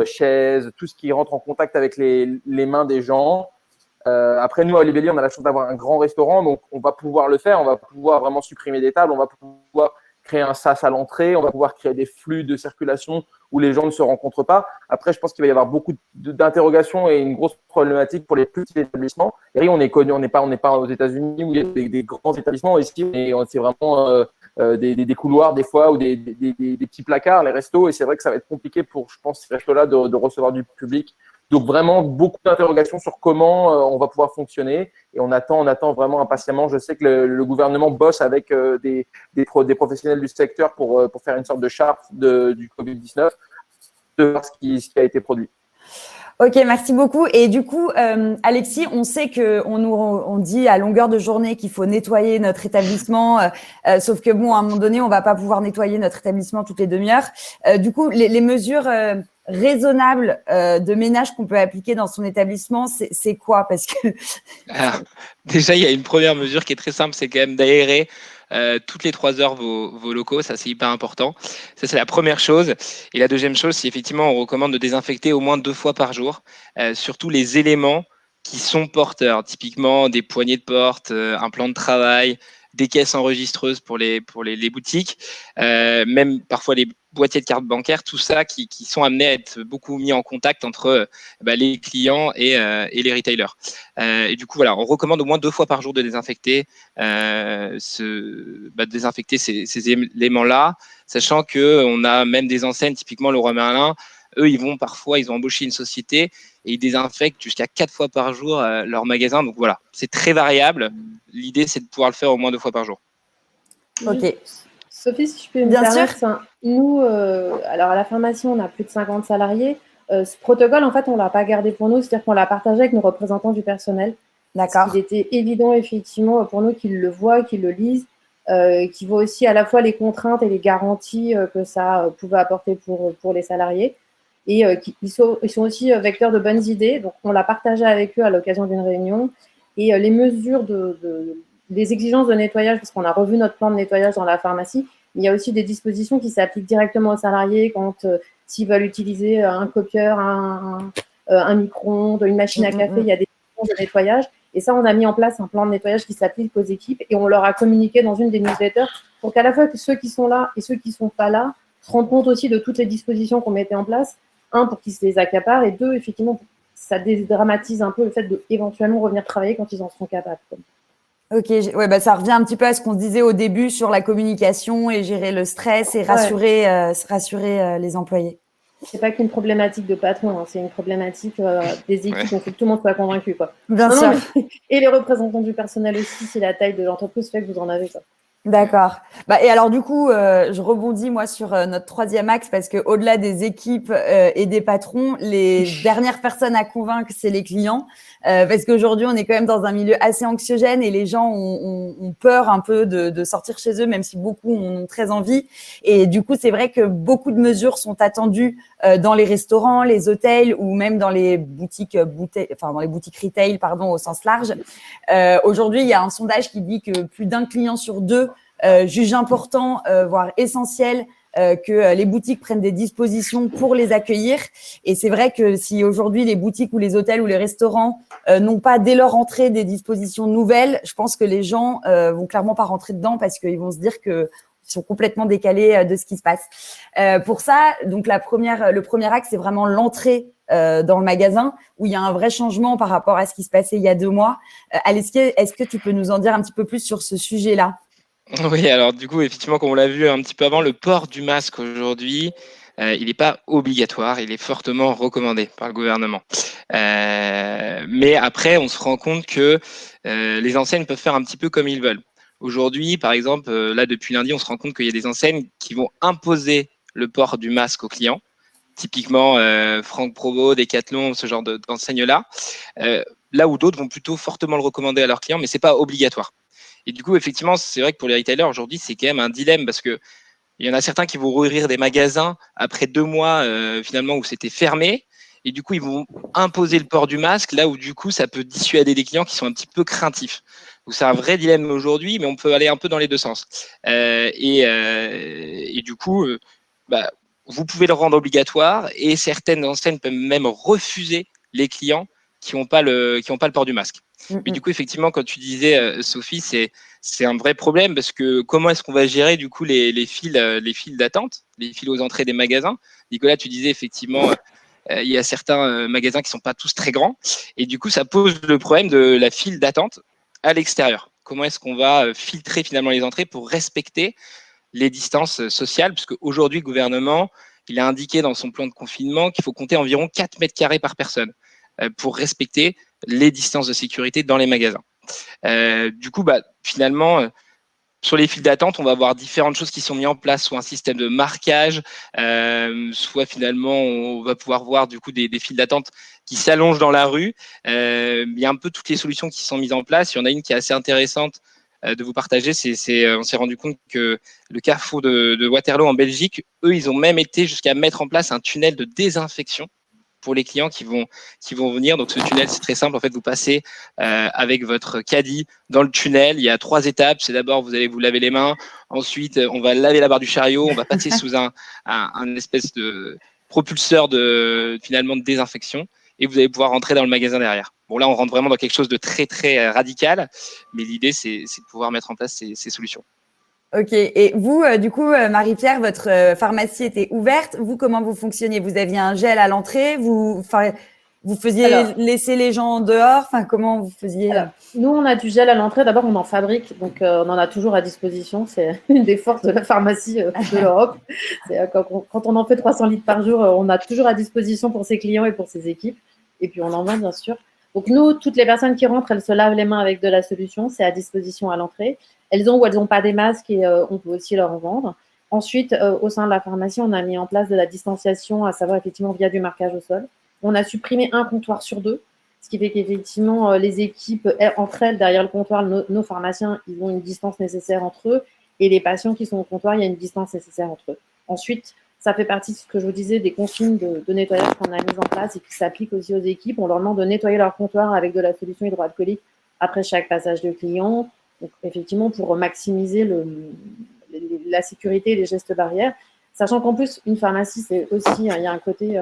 Speaker 5: chaises, tout ce qui rentre en contact avec les mains des gens. Après, nous, à Olibelli, on a la chance d'avoir un grand restaurant, donc on va pouvoir le faire. On va pouvoir vraiment supprimer des tables, on va pouvoir créer un sas à l'entrée, on va pouvoir créer des flux de circulation où les gens ne se rencontrent pas. Après, je pense qu'il va y avoir beaucoup d'interrogations et une grosse problématique pour les plus petits établissements. Et on est connu, on n'est pas aux États-Unis où il y a des grands établissements. Ici, c'est vraiment des couloirs des fois ou des petits placards, les restos. Et c'est vrai que ça va être compliqué pour, je pense, ces restos-là de recevoir du public. Donc, vraiment, beaucoup d'interrogations sur comment on va pouvoir fonctionner. Et on attend vraiment impatiemment. Je sais que le gouvernement bosse avec des professionnels du secteur pour faire une sorte de charte du Covid-19, de voir ce qui a été produit.
Speaker 1: Ok, merci beaucoup. Et du coup, Alexis, on sait on dit à longueur de journée qu'il faut nettoyer notre établissement, sauf que bon, à un moment donné, on va pas pouvoir nettoyer notre établissement toutes les demi-heures. Du coup, les mesures raisonnables de ménage qu'on peut appliquer dans son établissement, c'est quoi? Parce que
Speaker 3: alors, déjà, il y a une première mesure qui est très simple, c'est quand même d'aérer toutes les 3 heures vos locaux. Ça, c'est hyper important. Ça, c'est la première chose. Et la deuxième chose, c'est effectivement, on recommande de désinfecter au moins 2 fois par jour, surtout les éléments qui sont porteurs, typiquement des poignées de porte, un plan de travail, des caisses enregistreuses pour les boutiques, même parfois les boîtiers de cartes bancaires, tout ça qui sont amenés à être beaucoup mis en contact entre les clients et les retailers. Et du coup, voilà, on recommande au moins 2 fois par jour de désinfecter, désinfecter ces éléments-là, sachant qu'on a même des enseignes, typiquement Leroy Merlin, eux, ils ont embauché une société et ils désinfectent jusqu'à 4 fois par jour leur magasin. Donc voilà, c'est très variable. L'idée, c'est de pouvoir le faire au moins 2 fois par jour.
Speaker 1: Ok.
Speaker 4: Sophie, si je peux me permettre, nous, alors à la pharmacie, on a plus de 50 salariés. Ce protocole, en fait, on ne l'a pas gardé pour nous, c'est-à-dire qu'on l'a partagé avec nos représentants du personnel.
Speaker 1: D'accord.
Speaker 4: Il était évident, effectivement, pour nous qu'ils le voient, qu'ils le lisent, qu'ils voient aussi à la fois les contraintes et les garanties que ça pouvait apporter pour les salariés. Et ils sont aussi vecteurs de bonnes idées. Donc, on l'a partagé avec eux à l'occasion d'une réunion. Et les mesures des exigences de nettoyage, parce qu'on a revu notre plan de nettoyage dans la pharmacie, il y a aussi des dispositions qui s'appliquent directement aux salariés quand s'ils veulent utiliser un copieur, un micro-ondes, une machine à café, il y a des dispositions de nettoyage. Et ça, on a mis en place un plan de nettoyage qui s'applique aux équipes et on leur a communiqué dans une des newsletters pour qu'à la fois que ceux qui sont là et ceux qui ne sont pas là se rendent compte aussi de toutes les dispositions qu'on mettait en place. Un, pour qu'ils se les accaparent et deux, effectivement, ça dédramatise un peu le fait d'éventuellement revenir travailler quand ils en seront capables.
Speaker 1: Ok, ouais, ça revient un petit peu à ce qu'on se disait au début sur la communication et gérer le stress et rassurer les employés.
Speaker 4: C'est pas qu'une problématique de patron, hein, c'est une problématique des équipes, donc il faut que tout le monde soit convaincu. Quoi.
Speaker 1: Bien sûr.
Speaker 4: Et les représentants du personnel aussi, si la taille de l'entreprise fait que vous en avez. Quoi.
Speaker 1: D'accord. Et alors du coup, je rebondis moi sur notre troisième axe parce que au-delà des équipes et des patrons, les dernières personnes à convaincre, c'est les clients, parce qu'aujourd'hui, on est quand même dans un milieu assez anxiogène et les gens ont peur un peu de sortir chez eux, même si beaucoup en ont très envie. Et du coup, c'est vrai que beaucoup de mesures sont attendues dans les restaurants, les hôtels ou même dans les boutiques dans les boutiques retail, pardon, au sens large. Aujourd'hui, il y a un sondage qui dit que plus d'un client sur deux juge important, voire essentiel, que les boutiques prennent des dispositions pour les accueillir. Et c'est vrai que si aujourd'hui les boutiques ou les hôtels ou les restaurants n'ont pas dès leur entrée des dispositions nouvelles, je pense que les gens vont clairement pas rentrer dedans parce qu'ils vont se dire que ils sont complètement décalés de ce qui se passe. Pour ça, donc le premier axe, c'est vraiment l'entrée dans le magasin où il y a un vrai changement par rapport à ce qui se passait il y a 2 mois. Alice, est-ce que tu peux nous en dire un petit peu plus sur ce sujet-là?
Speaker 3: Oui, alors du coup, effectivement, comme on l'a vu un petit peu avant, le port du masque aujourd'hui, il n'est pas obligatoire, il est fortement recommandé par le gouvernement. Mais après, on se rend compte que les enseignes peuvent faire un petit peu comme ils veulent. Aujourd'hui, par exemple, là, depuis lundi, on se rend compte qu'il y a des enseignes qui vont imposer le port du masque aux clients. Typiquement, Franck Provo, Decathlon, ce genre d'enseignes-là. Là où d'autres vont plutôt fortement le recommander à leurs clients, mais c'est pas obligatoire. Et du coup, effectivement, c'est vrai que pour les retailers, aujourd'hui, c'est quand même un dilemme parce que il y en a certains qui vont rouvrir des magasins après 2 mois, finalement, où c'était fermé. Et du coup, ils vont imposer le port du masque, là où du coup, ça peut dissuader des clients qui sont un petit peu craintifs. Donc, c'est un vrai dilemme aujourd'hui, mais on peut aller un peu dans les deux sens. Et du coup, vous pouvez le rendre obligatoire et certaines enseignes peuvent même refuser les clients qui n'ont pas le port du masque. Mais du coup, effectivement, quand tu disais, Sophie, c'est un vrai problème parce que comment est-ce qu'on va gérer du coup les files d'attente, les files aux entrées des magasins? Nicolas, tu disais effectivement, il y a certains magasins qui sont pas tous très grands et du coup, ça pose le problème de la file d'attente à l'extérieur. Comment est-ce qu'on va filtrer finalement les entrées pour respecter les distances sociales? Parce qu'aujourd'hui, le gouvernement, il a indiqué dans son plan de confinement qu'il faut compter environ 4 mètres carrés par personne pour respecter les distances de sécurité dans les magasins. Du coup, finalement, sur les files d'attente, on va avoir différentes choses qui sont mises en place, soit un système de marquage, soit finalement, on va pouvoir voir du coup des files d'attente qui s'allongent dans la rue. Il y a un peu toutes les solutions qui sont mises en place. Il y en a une qui est assez intéressante de vous partager. On s'est rendu compte que le Carrefour de Waterloo en Belgique, eux, ils ont même été jusqu'à mettre en place un tunnel de désinfection pour les clients qui vont venir. Donc, ce tunnel, c'est très simple. En fait, vous passez avec votre caddie dans le tunnel. Il y a 3 étapes. C'est d'abord, vous allez vous laver les mains. Ensuite, on va laver la barre du chariot. On va passer sous un espèce de propulseur finalement de désinfection. Et vous allez pouvoir rentrer dans le magasin derrière. Bon, là, on rentre vraiment dans quelque chose de très, très radical. Mais l'idée, c'est de pouvoir mettre en place ces solutions.
Speaker 1: Ok. Et vous, du coup, Marie-Pierre, votre pharmacie était ouverte. Vous, comment vous fonctionniez? Vous aviez un gel à l'entrée? Vous faisiez laisser les gens dehors? Enfin, comment vous faisiez?
Speaker 4: Alors, nous, on a du gel à l'entrée. D'abord, on en fabrique, donc on en a toujours à disposition. C'est une des forces de la pharmacie de l'Europe. Quand on en fait 300 litres par jour, on a toujours à disposition pour ses clients et pour ses équipes. Et puis, on en vend, bien sûr. Donc, nous, toutes les personnes qui rentrent, elles se lavent les mains avec de la solution. C'est à disposition à l'entrée. Elles ont ou elles n'ont pas des masques et on peut aussi leur en vendre. Ensuite, au sein de la pharmacie, on a mis en place de la distanciation, à savoir effectivement via du marquage au sol. On a supprimé un comptoir sur 2, ce qui fait qu'effectivement, les équipes, entre elles, derrière le comptoir, nos pharmaciens, ils ont une distance nécessaire entre eux. Et les patients qui sont au comptoir, il y a une distance nécessaire entre eux. Ensuite, ça fait partie de ce que je vous disais, des consignes de nettoyage qu'on a mises en place et qui s'appliquent aussi aux équipes. On leur demande de nettoyer leur comptoir avec de la solution hydroalcoolique après chaque passage de client. Donc, effectivement, pour maximiser la sécurité et les gestes barrières. Sachant qu'en plus, une pharmacie, c'est aussi, il y a un côté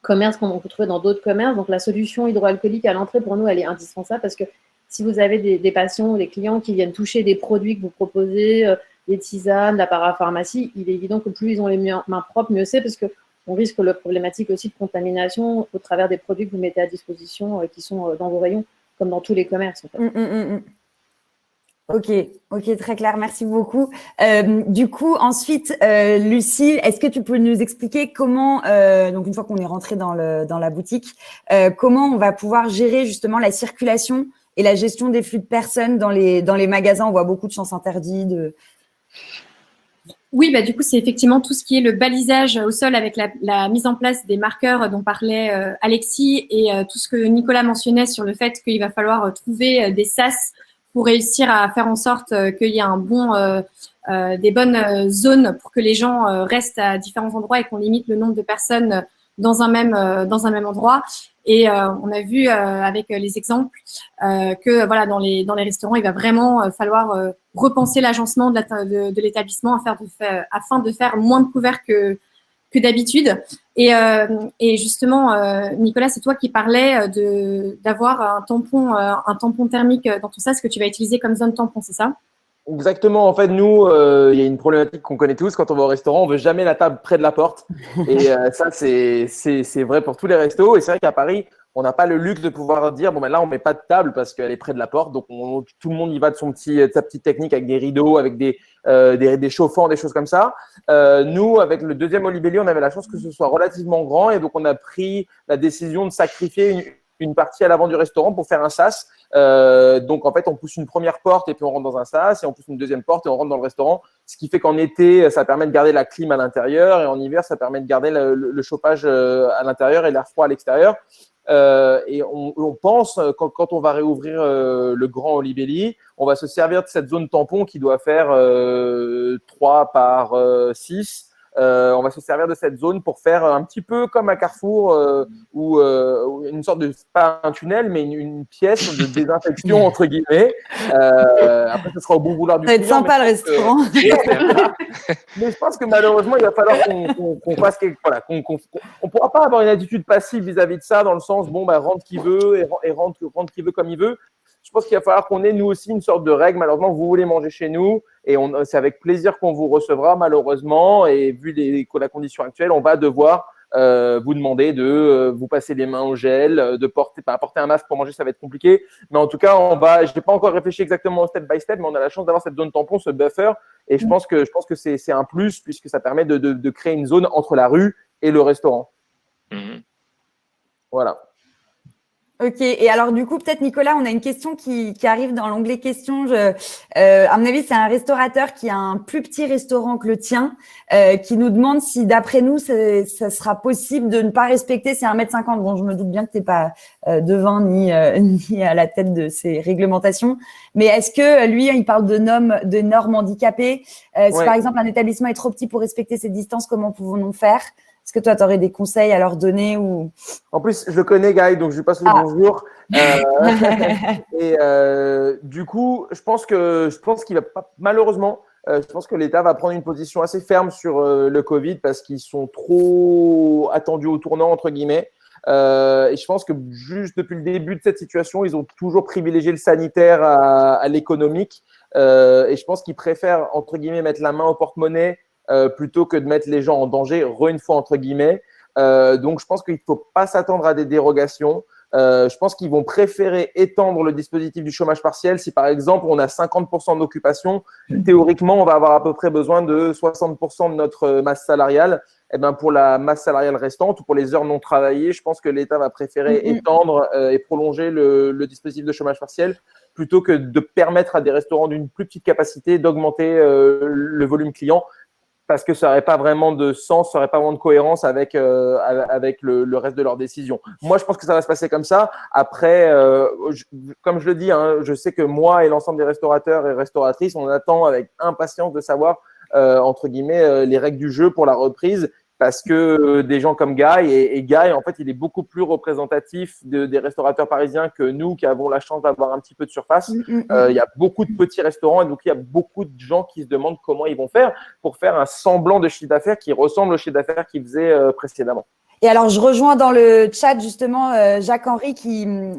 Speaker 4: commerce qu'on peut trouver dans d'autres commerces. Donc, la solution hydroalcoolique à l'entrée, pour nous, elle est indispensable parce que si vous avez des patients ou des clients qui viennent toucher des produits que vous proposez, des tisanes, la parapharmacie, il est évident que plus ils ont les mains propres, mieux c'est parce qu'on risque la problématique aussi de contamination au travers des produits que vous mettez à disposition qui sont dans vos rayons, comme dans tous les commerces. En fait.
Speaker 1: Ok, très clair, merci beaucoup. Du coup, ensuite, Lucie, est-ce que tu peux nous expliquer comment, donc une fois qu'on est rentré dans la boutique, comment on va pouvoir gérer justement la circulation et la gestion des flux de personnes dans les magasins. On voit beaucoup de sens interdits.
Speaker 2: Oui, bah, du coup, c'est effectivement tout ce qui est le balisage au sol avec la mise en place des marqueurs dont parlait Alexis et tout ce que Nicolas mentionnait sur le fait qu'il va falloir trouver des sas pour réussir à faire en sorte qu'il y ait des bonnes zones pour que les gens restent à différents endroits et qu'on limite le nombre de personnes dans un même endroit. Et on a vu avec les exemples que voilà dans les restaurants, il va vraiment falloir repenser l'agencement de l'établissement afin de faire moins de couverts que d'habitude. Et justement, Nicolas, c'est toi qui parlais d'avoir un tampon thermique dans tout ça, ce que tu vas utiliser comme zone tampon, c'est ça?
Speaker 5: Exactement. En fait, nous, il y a une problématique qu'on connaît tous. Quand on va au restaurant, on veut jamais la table près de la porte. Et ça, c'est vrai pour tous les restos. Et c'est vrai qu'à Paris, on n'a pas le luxe de pouvoir dire, bon, ben là, on met pas de table parce qu'elle est près de la porte. Donc, tout le monde y va de sa petite technique avec des rideaux, avec des chauffants, des choses comme ça. Nous, avec le deuxième Olibelli, on avait la chance que ce soit relativement grand. Et donc, on a pris la décision de sacrifier une partie à l'avant du restaurant pour faire un sas. Donc en fait on pousse une première porte et puis on rentre dans un sas et on pousse une deuxième porte et on rentre dans le restaurant, ce qui fait qu'en été ça permet de garder la clim à l'intérieur et en hiver ça permet de garder le chauffage à l'intérieur et l'air froid à l'extérieur. Et on pense quand on va réouvrir le grand Olibelli, on va se servir de cette zone tampon qui doit faire 3 par 6. On va se servir de cette zone pour faire un petit peu comme à Carrefour ou une sorte de, pas un tunnel, mais une pièce de désinfection entre guillemets. Après, ce sera au bon vouloir du
Speaker 1: client. Ça va être sympa le restaurant.
Speaker 5: Mais je pense que malheureusement, il va falloir qu'on fasse on pourra pas avoir une attitude passive vis-à-vis de ça, dans le sens bon bah rentre qui veut et rentre qui veut comme il veut. Je pense qu'il va falloir qu'on ait nous aussi une sorte de règle. Malheureusement, vous voulez manger chez nous et c'est avec plaisir qu'on vous recevra malheureusement. Et vu la condition actuelle, on va devoir vous demander de vous passer les mains au gel, de porter un masque pour manger, ça va être compliqué. Mais en tout cas, je n'ai pas encore réfléchi exactement au step by step, mais on a la chance d'avoir cette zone tampon, ce buffer. Et je pense que c'est un plus puisque ça permet de créer une zone entre la rue et le restaurant.
Speaker 3: Mmh.
Speaker 5: Voilà.
Speaker 1: Ok, et alors du coup, peut-être Nicolas, on a une question qui arrive dans l'onglet questions. À mon avis, c'est un restaurateur qui a un plus petit restaurant que le tien, qui nous demande si d'après nous, ça sera possible de ne pas respecter ces 1,50 m. Bon, je me doute bien que tu n'es pas devin ni à la tête de ces réglementations, mais est-ce que lui, il parle de normes handicapées Si par exemple un établissement est trop petit pour respecter ces distances, comment pouvons-nous faire ? Est-ce que toi, tu aurais des conseils à leur donner ou...
Speaker 5: En plus, je le connais, Guy, donc je lui passe le bonjour. Et du coup, je pense qu'il va pas, malheureusement, je pense que l'État va prendre une position assez ferme sur le Covid parce qu'ils sont trop attendus au tournant, entre guillemets. Et je pense que juste depuis le début de cette situation, ils ont toujours privilégié le sanitaire à l'économique. Et je pense qu'ils préfèrent, entre guillemets, mettre la main au porte-monnaie plutôt que de mettre les gens en danger, une fois entre guillemets. Donc, je pense qu'il ne faut pas s'attendre à des dérogations. Je pense qu'ils vont préférer étendre le dispositif du chômage partiel. Si, par exemple, on a 50% d'occupation, théoriquement, on va avoir à peu près besoin de 60% de notre masse salariale. Et ben, pour la masse salariale restante ou pour les heures non travaillées, je pense que l'État va préférer étendre et prolonger le dispositif de chômage partiel plutôt que de permettre à des restaurants d'une plus petite capacité d'augmenter le volume client. Parce que ça n'aurait pas vraiment de sens, ça n'aurait pas vraiment de cohérence avec le reste de leurs décisions. Moi, je pense que ça va se passer comme ça. Après, comme je le dis, je sais que moi et l'ensemble des restaurateurs et restauratrices, on attend avec impatience de savoir, entre guillemets, les règles du jeu pour la reprise. Parce que des gens comme Guy, et Guy, en fait, il est beaucoup plus représentatif des restaurateurs parisiens que nous qui avons la chance d'avoir un petit peu de surface. Il y a beaucoup de petits restaurants et donc il y a beaucoup de gens qui se demandent comment ils vont faire pour faire un semblant de chiffre d'affaires qui ressemble au chiffre d'affaires qu'ils faisaient précédemment.
Speaker 1: Et alors, je rejoins dans le chat justement Jacques-Henri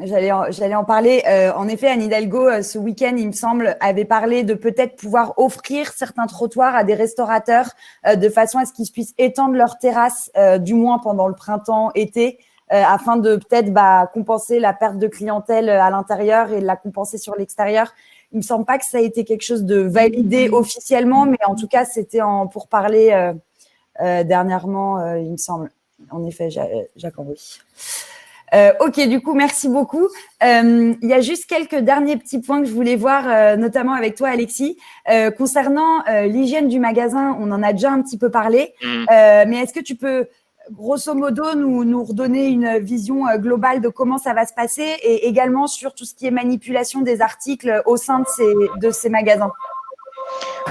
Speaker 1: j'allais en parler. En effet, Anne Hidalgo, ce week-end, il me semble, avait parlé de peut-être pouvoir offrir certains trottoirs à des restaurateurs de façon à ce qu'ils puissent étendre leurs terrasses, du moins pendant le printemps-été, afin de peut-être compenser la perte de clientèle à l'intérieur et de la compenser sur l'extérieur. Il me semble pas que ça a été quelque chose de validé officiellement, mais en tout cas, c'était pour parler dernièrement, il me semble. En effet, Jacques-Henri. Ok, du coup, merci beaucoup. Il y a juste quelques derniers petits points que je voulais voir, notamment avec toi, Alexis. Concernant l'hygiène du magasin, on en a déjà un petit peu parlé, mais est-ce que tu peux, grosso modo, nous redonner une vision globale de comment ça va se passer et également sur tout ce qui est manipulation des articles au sein de ces magasins?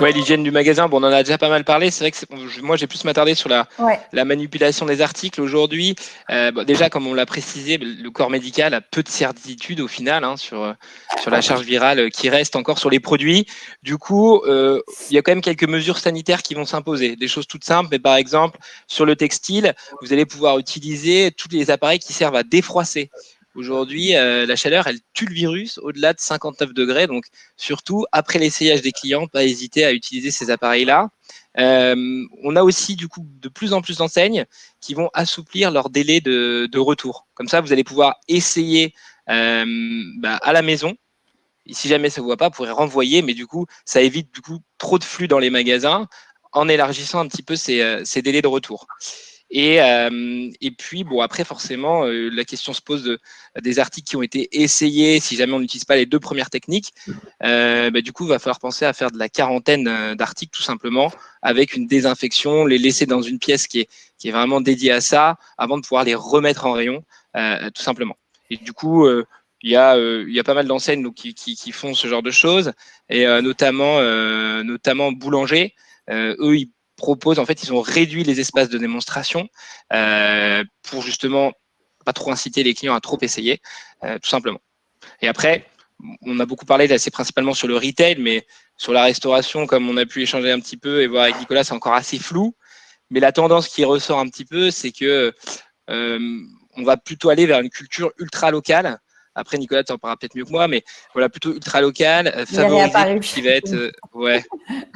Speaker 3: Ouais, l'hygiène du magasin, bon, on en a déjà pas mal parlé. C'est vrai que moi, j'ai plus m'attarder sur
Speaker 1: Ouais.
Speaker 3: la manipulation des articles aujourd'hui. Bon, déjà, comme on l'a précisé, le corps médical a peu de certitude au final sur la charge virale qui reste encore sur les produits. Du coup, il y a quand même quelques mesures sanitaires qui vont s'imposer. Des choses toutes simples, mais par exemple, sur le textile, vous allez pouvoir utiliser tous les appareils qui servent à défroisser. Aujourd'hui, la chaleur, elle tue le virus au-delà de 59 degrés. Donc, surtout, après l'essayage des clients, pas hésiter à utiliser ces appareils-là. On a aussi, du coup, de plus en plus d'enseignes qui vont assouplir leur délai de retour. Comme ça, vous allez pouvoir essayer à la maison. Et si jamais ça ne vous va pas, vous pourrez renvoyer. Mais du coup, ça évite trop de flux dans les magasins en élargissant un petit peu ces délais de retour. Et puis, bon, après, forcément, la question se pose des articles qui ont été essayés. Si jamais on n'utilise pas les 2 premières techniques, du coup, il va falloir penser à faire de la quarantaine d'articles, tout simplement, avec une désinfection, les laisser dans une pièce qui est vraiment dédiée à ça, avant de pouvoir les remettre en rayon, tout simplement. Et du coup, il y a pas mal d'enseignes donc, qui font ce genre de choses, et notamment Boulanger. Eux, ils proposent, en fait, ils ont réduit les espaces de démonstration pour justement pas trop inciter les clients à trop essayer, tout simplement. Et après, on a beaucoup parlé, là, c'est principalement sur le retail, mais sur la restauration, comme on a pu échanger un petit peu et voir avec Nicolas, c'est encore assez flou. Mais la tendance qui ressort un petit peu, c'est que on va plutôt aller vers une culture ultra locale. Après, Nicolas, tu en parleras peut-être mieux que moi, mais voilà, plutôt ultra local, favoriser tout ce qui va être,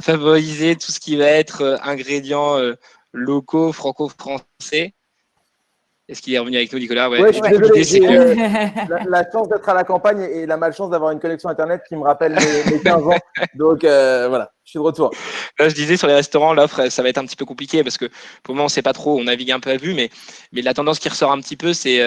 Speaker 3: favoriser tout ce qui va être ingrédients locaux, franco-français. Est-ce qu'il est revenu avec nous, Nicolas?
Speaker 5: Ouais, je suis
Speaker 3: Du coup,
Speaker 5: désolé,
Speaker 3: l'idée, c'est que
Speaker 5: la chance d'être à la campagne et la malchance d'avoir une connexion Internet qui me rappelle mes 15 ans. Donc voilà, je suis de retour.
Speaker 3: là, je disais sur les restaurants, l'offre, ça va être un petit peu compliqué parce que pour le moment, on ne sait pas trop, on navigue un peu à vue, mais la tendance qui ressort un petit peu, c'est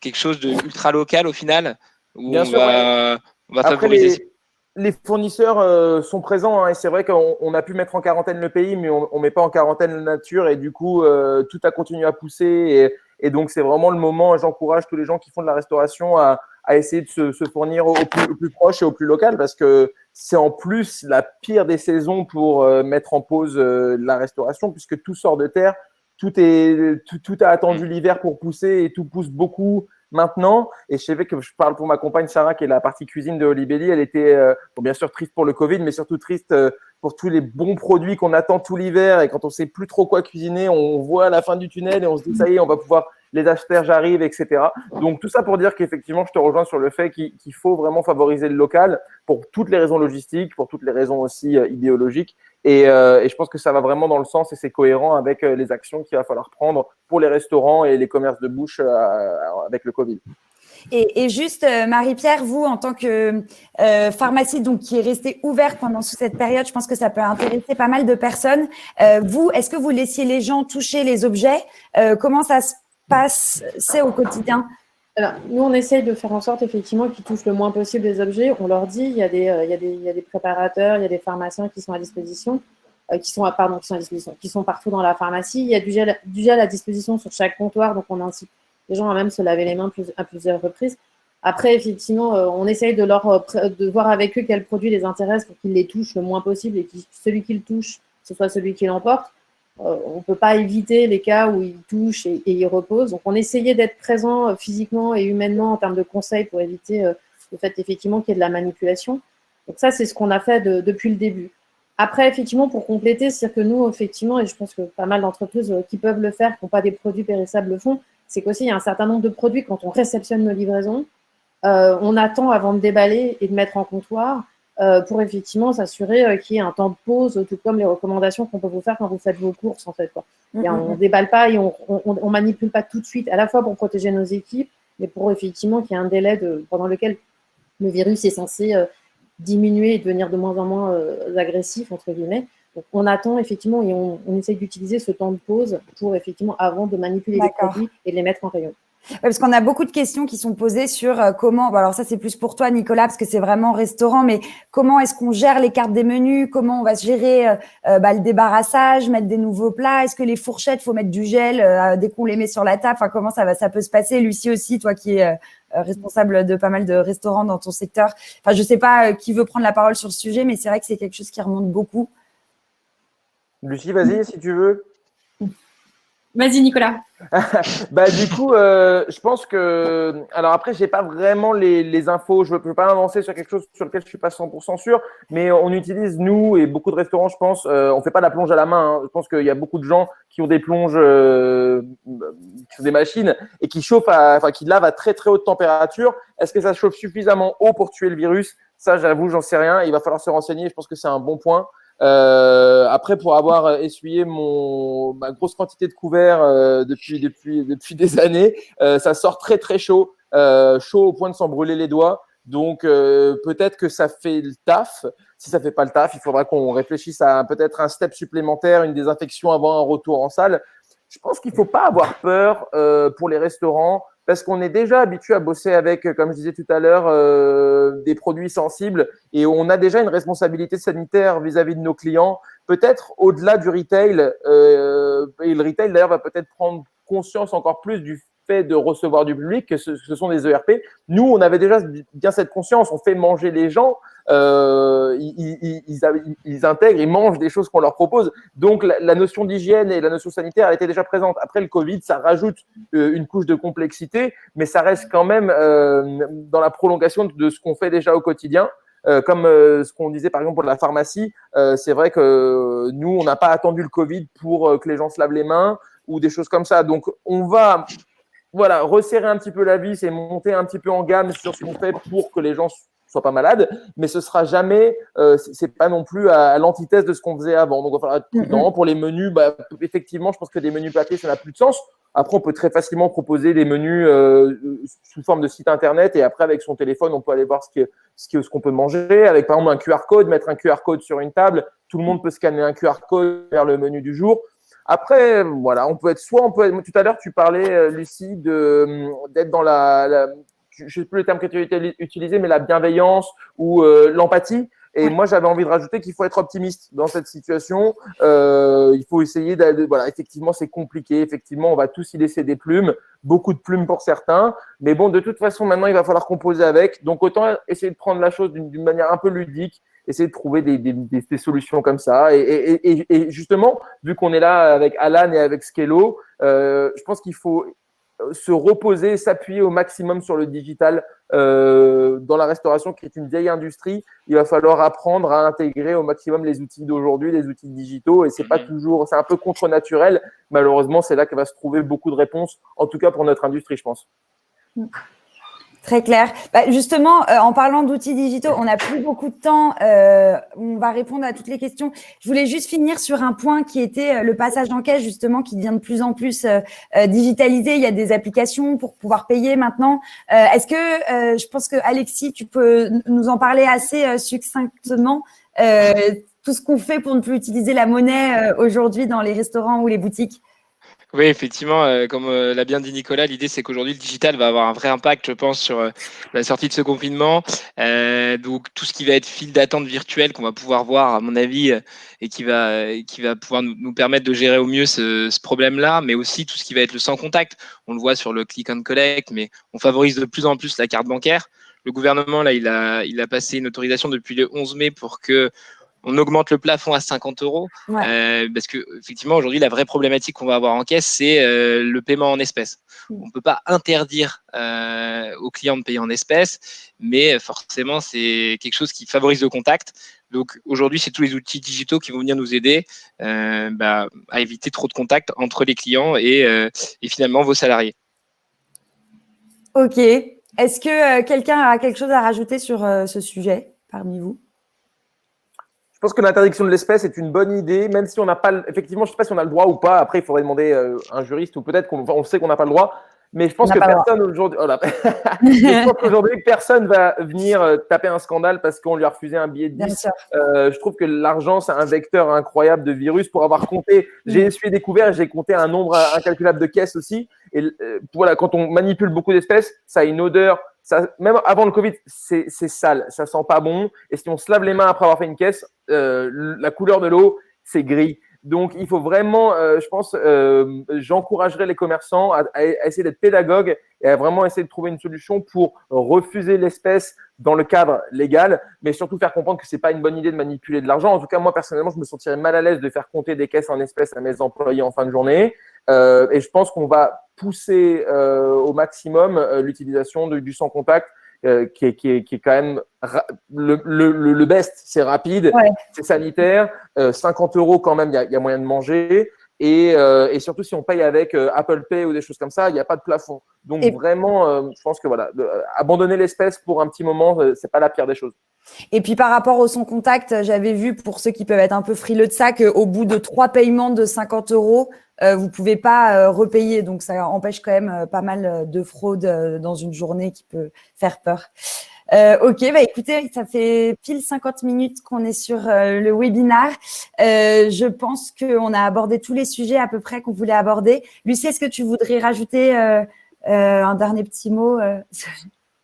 Speaker 3: quelque chose de ultra local au final, où
Speaker 5: Bien sûr, ouais.
Speaker 3: on va
Speaker 5: Après,
Speaker 3: favoriser.
Speaker 5: les fournisseurs sont présents, et c'est vrai qu'on a pu mettre en quarantaine le pays, mais on ne met pas en quarantaine la nature, et du coup, tout a continué à pousser. Et donc, c'est vraiment le moment. J'encourage tous les gens qui font de la restauration à essayer de se fournir au plus proche et au plus local, parce que c'est en plus la pire des saisons pour mettre en pause la restauration, puisque tout sort de terre. Tout a attendu l'hiver pour pousser, et tout pousse beaucoup maintenant. Et je sais que je parle pour ma compagne Sarah, qui est la partie cuisine de Olibelli. Elle était bien sûr triste pour le Covid, mais surtout triste pour tous les bons produits qu'on attend tout l'hiver. Et quand on sait plus trop quoi cuisiner, on voit la fin du tunnel et on se dit ça y est, on va pouvoir les asperges arrivent, etc. Donc tout ça pour dire qu'effectivement, je te rejoins sur le fait qu'il faut vraiment favoriser le local pour toutes les raisons logistiques, pour toutes les raisons aussi idéologiques. Et je pense que ça va vraiment dans le sens et c'est cohérent avec les actions qu'il va falloir prendre pour les restaurants et les commerces de bouche avec le Covid.
Speaker 1: Et juste, Marie-Pierre, vous, en tant que pharmacie donc, qui est restée ouverte pendant cette période, je pense que ça peut intéresser pas mal de personnes. Vous, est-ce que vous laissiez les gens toucher les objets? Comment ça se passe au quotidien?
Speaker 4: Alors, nous, on essaye de faire en sorte, effectivement, qu'ils touchent le moins possible les objets. On leur dit, il y a des préparateurs, il y a des pharmaciens qui sont à disposition, qui sont partout dans la pharmacie. Il y a du gel à disposition sur chaque comptoir, donc on incite les gens à même se laver les mains à plusieurs reprises. Après, effectivement, on essaye de voir avec eux quels produits les intéressent pour qu'ils les touchent le moins possible et que celui qui le touche, ce soit celui qui l'emporte. On ne peut pas éviter les cas où ils touchent et ils reposent. Donc, on essayait d'être présent physiquement et humainement en termes de conseils pour éviter le fait effectivement qu'il y ait de la manipulation. Donc, ça, c'est ce qu'on a fait depuis le début. Après, effectivement, pour compléter, c'est-à-dire que nous, effectivement, et je pense que pas mal d'entreprises qui peuvent le faire, qui n'ont pas des produits périssables le font, c'est qu'aussi, il y a un certain nombre de produits, quand on réceptionne nos livraisons, on attend avant de déballer et de mettre en comptoir pour effectivement s'assurer qu'il y ait un temps de pause, tout comme les recommandations qu'on peut vous faire quand vous faites vos courses, en fait, quoi. Et on ne déballe pas et on manipule pas tout de suite, à la fois pour protéger nos équipes, mais pour effectivement qu'il y ait un délai pendant lequel le virus est censé diminuer et devenir de moins en moins agressif, entre guillemets. Donc, on attend effectivement et on essaye d'utiliser ce temps de pause pour effectivement avant de manipuler les produits et de les mettre en rayon.
Speaker 1: Ouais, parce qu'on a beaucoup de questions qui sont posées sur comment, bon, alors ça c'est plus pour toi Nicolas, parce que c'est vraiment restaurant, mais comment est-ce qu'on gère les cartes des menus, comment on va se gérer le débarrassage, mettre des nouveaux plats, est-ce que les fourchettes, faut mettre du gel dès qu'on les met sur la table, enfin comment ça peut se passer, Lucie aussi, toi qui es responsable de pas mal de restaurants dans ton secteur, enfin je sais pas qui veut prendre la parole sur le sujet, mais c'est vrai que c'est quelque chose qui remonte beaucoup.
Speaker 5: Lucie, vas-y si tu veux.
Speaker 2: Vas-y, Nicolas.
Speaker 5: Du coup, je pense que… Alors après, j'ai pas vraiment les infos. Je ne peux pas avancer sur quelque chose sur lequel je suis pas 100% sûr. Mais on utilise, nous et beaucoup de restaurants, je pense, on fait pas la plonge à la main. Je pense qu'il y a beaucoup de gens qui ont des plonges, qui ont des machines et qui chauffent, qui lavent à très très haute température. Est-ce que ça chauffe suffisamment haut pour tuer le virus? Ça, j'avoue, j'en sais rien. Il va falloir se renseigner. Je pense que c'est un bon point. Après, pour avoir essuyé ma grosse quantité de couverts depuis des années, ça sort très très chaud, chaud au point de s'en brûler les doigts. Donc peut-être que ça fait le taf. Si ça fait pas le taf, il faudra qu'on réfléchisse à peut-être un step supplémentaire, une désinfection avant un retour en salle. Je pense qu'il faut pas avoir peur pour les restaurants, parce qu'on est déjà habitué à bosser avec, comme je disais tout à l'heure, des produits sensibles, et on a déjà une responsabilité sanitaire vis-à-vis de nos clients, peut-être au-delà du retail, et le retail d'ailleurs va peut-être prendre conscience encore plus du fait de recevoir du public, que ce sont des ERP. Nous, on avait déjà bien cette conscience, on fait manger les gens, ils intègrent, ils mangent des choses qu'on leur propose. Donc, la notion d'hygiène et la notion sanitaire, elle était déjà présente. Après le Covid, ça rajoute une couche de complexité, mais ça reste quand même dans la prolongation de ce qu'on fait déjà au quotidien. Comme ce qu'on disait par exemple pour la pharmacie, c'est vrai que nous, on n'a pas attendu le Covid pour que les gens se lavent les mains ou des choses comme ça. Donc, on va resserrer un petit peu la vis et monter un petit peu en gamme sur ce qu'on fait pour que les gens soient pas malades, mais ce sera jamais, c'est pas non plus à l'antithèse de ce qu'on faisait avant. Donc, il va falloir être prudent. Pour les menus, effectivement, je pense que des menus papier, ça n'a plus de sens. Après, on peut très facilement proposer des menus sous forme de site internet, et après, avec son téléphone, on peut aller voir ce qu'on peut manger. Avec, par exemple, un QR code, mettre un QR code sur une table, tout le monde peut scanner un QR code vers le menu du jour. Après, voilà, tout à l'heure, tu parlais, Lucie, d'être dans je ne sais plus le terme que tu as utilisé, mais la bienveillance ou l'empathie. Et moi, j'avais envie de rajouter qu'il faut être optimiste dans cette situation. Il faut essayer effectivement, c'est compliqué. Effectivement, on va tous y laisser des plumes, beaucoup de plumes pour certains. Mais bon, de toute façon, maintenant, il va falloir composer avec. Donc, autant essayer de prendre la chose d'une manière un peu ludique, essayer de trouver des solutions comme ça. Et justement, vu qu'on est là avec Alan et avec Skello, je pense qu'il faut se reposer, s'appuyer au maximum sur le digital dans la restauration, qui est une vieille industrie. Il va falloir apprendre à intégrer au maximum les outils d'aujourd'hui, les outils digitaux, et c'est pas toujours, c'est un peu contre-naturel. Malheureusement, c'est là que va se trouver beaucoup de réponses, en tout cas pour notre industrie, je pense.
Speaker 1: Très clair. Justement, en parlant d'outils digitaux, on n'a plus beaucoup de temps. On va répondre à toutes les questions. Je voulais juste finir sur un point qui était le passage en caisse, justement, qui devient de plus en plus digitalisé. Il y a des applications pour pouvoir payer maintenant. Est-ce que, je pense que Alexis, tu peux nous en parler assez succinctement, tout ce qu'on fait pour ne plus utiliser la monnaie aujourd'hui dans les restaurants ou les boutiques?
Speaker 3: Oui, effectivement, comme l'a bien dit Nicolas, l'idée c'est qu'aujourd'hui le digital va avoir un vrai impact, je pense, sur la sortie de ce confinement. Donc tout ce qui va être file d'attente virtuelle qu'on va pouvoir voir, à mon avis, et qui va pouvoir nous permettre de gérer au mieux ce problème-là, mais aussi tout ce qui va être le sans contact. On le voit sur le click and collect, mais on favorise de plus en plus la carte bancaire. Le gouvernement, là, il a passé une autorisation depuis le 11 mai pour que on augmente le plafond à 50 €, parce que effectivement aujourd'hui la vraie problématique qu'on va avoir en caisse, c'est le paiement en espèces. On ne peut pas interdire aux clients de payer en espèces, mais forcément c'est quelque chose qui favorise le contact. Donc aujourd'hui, c'est tous les outils digitaux qui vont venir nous aider à éviter trop de contact entre les clients et finalement vos salariés.
Speaker 1: Ok. Est-ce que quelqu'un a quelque chose à rajouter sur ce sujet parmi vous?
Speaker 5: Je pense que l'interdiction de l'espèce est une bonne idée, même si on n'a pas, effectivement, je ne sais pas si on a le droit ou pas. Après, il faudrait demander un juriste, ou peut-être qu'on sait qu'on n'a pas le droit. Mais je pense que personne aujourd'hui, je pense qu'aujourd'hui, personne va venir taper un scandale parce qu'on lui a refusé un billet de 10. Je trouve que l'argent, c'est un vecteur incroyable de virus. Pour avoir compté, j'ai essuyé des couverts et j'ai compté un nombre incalculable de caisses aussi. Et voilà, quand on manipule beaucoup d'espèces, ça a une odeur. Ça, même avant le Covid, c'est sale, ça sent pas bon. Et si on se lave les mains après avoir fait une caisse, la couleur de l'eau, c'est gris. Donc, il faut vraiment, je pense, j'encouragerais les commerçants à essayer d'être pédagogues et à vraiment essayer de trouver une solution pour refuser l'espèce dans le cadre légal, mais surtout faire comprendre que c'est pas une bonne idée de manipuler de l'argent. En tout cas, moi, personnellement, je me sentirais mal à l'aise de faire compter des caisses en espèces à mes employés en fin de journée. Et je pense qu'on va pousser au maximum l'utilisation du sans contact, qui est quand même le best. C'est rapide,
Speaker 1: Ouais.
Speaker 5: c'est sanitaire, 50 € quand même, il y a moyen de manger. Et surtout, si on paye avec Apple Pay ou des choses comme ça, il n'y a pas de plafond. Donc, vraiment, je pense que voilà, abandonner l'espèce pour un petit moment, c'est pas la pire des choses.
Speaker 1: Et puis par rapport au sans contact, j'avais vu pour ceux qui peuvent être un peu frileux de ça qu'au bout de 3 paiements de 50 €, vous pouvez pas repayer. Donc ça empêche quand même pas mal de fraude dans une journée qui peut faire peur. Ok, bah écoutez, ça fait pile 50 minutes qu'on est sur le webinaire. Je pense qu'on a abordé tous les sujets à peu près qu'on voulait aborder. Lucie, est-ce que tu voudrais rajouter un dernier petit mot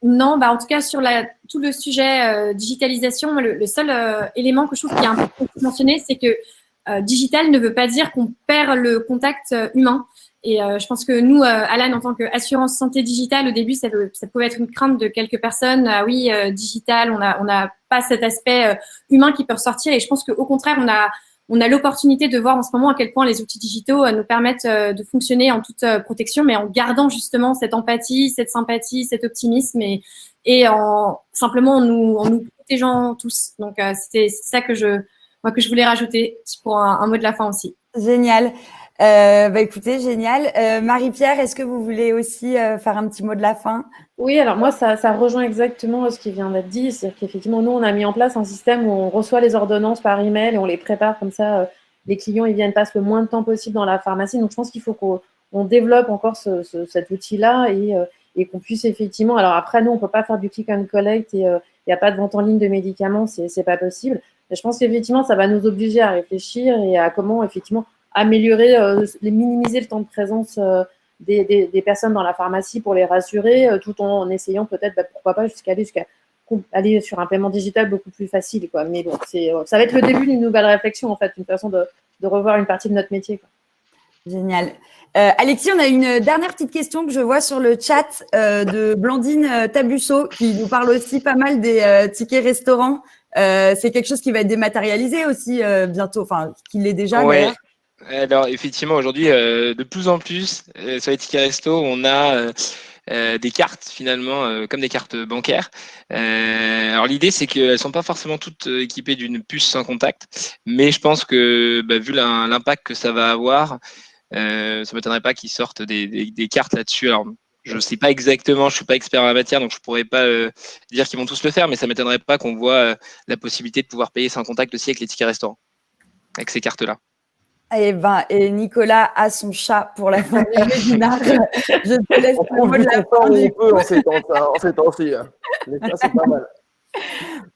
Speaker 2: Non, bah en tout cas sur tout le sujet digitalisation, le seul élément que je trouve qui est important de mentionner, c'est que digital ne veut pas dire qu'on perd le contact humain. Et je pense que nous, Alan, en tant qu'assurance santé digitale, au début, ça pouvait être une crainte de quelques personnes. Ah oui, digital, on n'a pas cet aspect humain qui peut ressortir. Et je pense qu'au contraire, on a l'opportunité de voir en ce moment à quel point les outils digitaux nous permettent de fonctionner en toute protection, mais en gardant justement cette empathie, cette sympathie, cet optimisme et simplement en nous protégeant tous. Donc, c'est ça que je voulais rajouter pour un mot de la fin aussi.
Speaker 1: Génial. Bah écoutez, génial. Marie-Pierre, est-ce que vous voulez aussi faire un petit mot de la fin?
Speaker 4: Oui, alors moi, ça rejoint exactement ce qui vient d'être dit. C'est-à-dire qu'effectivement, nous, on a mis en place un système où on reçoit les ordonnances par email et on les prépare comme ça. Les clients, ils viennent passer le moins de temps possible dans la pharmacie. Donc, je pense qu'il faut qu'on développe encore cet outil-là et qu'on puisse effectivement… Alors après, nous, on ne peut pas faire du click and collect et il n'y a pas de vente en ligne de médicaments, c'est pas possible. Mais je pense qu'effectivement, ça va nous obliger à réfléchir et à comment, effectivement, améliorer, minimiser le temps de présence des personnes dans la pharmacie pour les rassurer, tout en essayant peut-être, pourquoi pas, aller sur un paiement digital beaucoup plus facile, quoi. Mais bon, ça va être le début d'une nouvelle réflexion, en fait, une façon de revoir une partie de notre métier, quoi.
Speaker 1: Génial. Alexis, on a une dernière petite question que je vois sur le chat de Blandine Tabusso qui nous parle aussi pas mal des tickets restaurants. C'est quelque chose qui va être dématérialisé aussi bientôt, enfin, qui l'est déjà d'ailleurs.
Speaker 3: Alors, effectivement, aujourd'hui, de plus en plus, sur les tickets resto, on a des cartes, finalement, comme des cartes bancaires. Alors, l'idée, c'est qu'elles ne sont pas forcément toutes équipées d'une puce sans contact, mais je pense que, vu l'impact que ça va avoir, ça ne m'étonnerait pas qu'ils sortent des cartes là-dessus. Alors, je ne sais pas exactement, je ne suis pas expert en la matière, donc je ne pourrais pas dire qu'ils vont tous le faire, mais ça ne m'étonnerait pas qu'on voit la possibilité de pouvoir payer sans contact aussi avec les tickets restaurants, avec ces cartes-là.
Speaker 1: Et Nicolas a son chat pour la fin du webinaire. Je te laisse le mot de la fin.
Speaker 5: On peut en ces temps-ci. Les chats, c'est pas mal.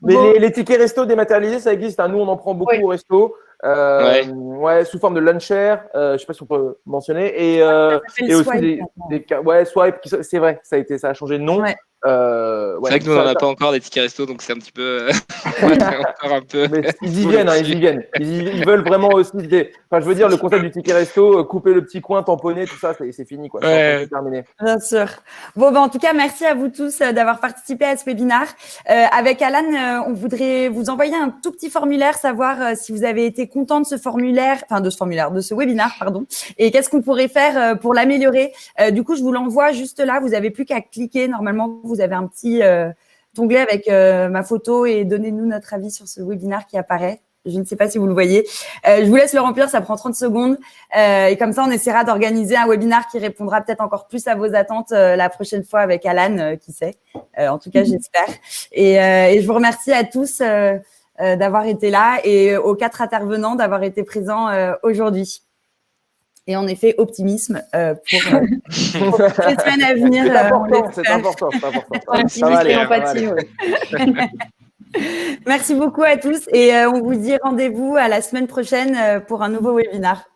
Speaker 5: Mais bon. Les tickets resto dématérialisés, ça existe. Nous, on en prend beaucoup au resto. Sous forme de luncher. Je ne sais pas si on peut mentionner. Et aussi Swipe. C'est vrai, ça a changé de nom. Ouais.
Speaker 3: C'est vrai que nous, on n'en a pas encore des tickets resto, donc c'est un petit peu. Encore un peu.
Speaker 5: Mais ils y viennent, ils y viennent. Ils veulent vraiment aussi. Enfin, je veux dire, le concept du ticket resto, couper le petit coin, tamponner, tout ça, c'est fini, quoi. C'est terminé.
Speaker 1: Bien sûr. Bon, en tout cas, merci à vous tous d'avoir participé à ce webinaire. Avec Alan, on voudrait vous envoyer un tout petit formulaire, savoir si vous avez été content de ce de ce webinaire, pardon. Et qu'est-ce qu'on pourrait faire pour l'améliorer. Du coup, je vous l'envoie juste là. Vous n'avez plus qu'à cliquer. Normalement, vous avez un petit onglet avec ma photo et donnez-nous notre avis sur ce webinaire qui apparaît. Je ne sais pas si vous le voyez. Je vous laisse le remplir, ça prend 30 secondes. Et comme ça, on essaiera d'organiser un webinaire qui répondra peut-être encore plus à vos attentes la prochaine fois avec Alan, qui sait. En tout cas, j'espère. Et je vous remercie à tous d'avoir été là et aux 4 intervenants d'avoir été présents aujourd'hui. Et en effet, optimisme pour les semaines à venir.
Speaker 5: C'est important.
Speaker 4: Ça va aller, empathie.
Speaker 1: Merci beaucoup à tous et on vous dit rendez-vous à la semaine prochaine pour un nouveau webinaire.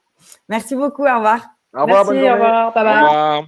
Speaker 1: Merci beaucoup, au revoir.
Speaker 5: Au revoir, bonne journée.
Speaker 4: Au revoir, bye bye.
Speaker 3: Au revoir.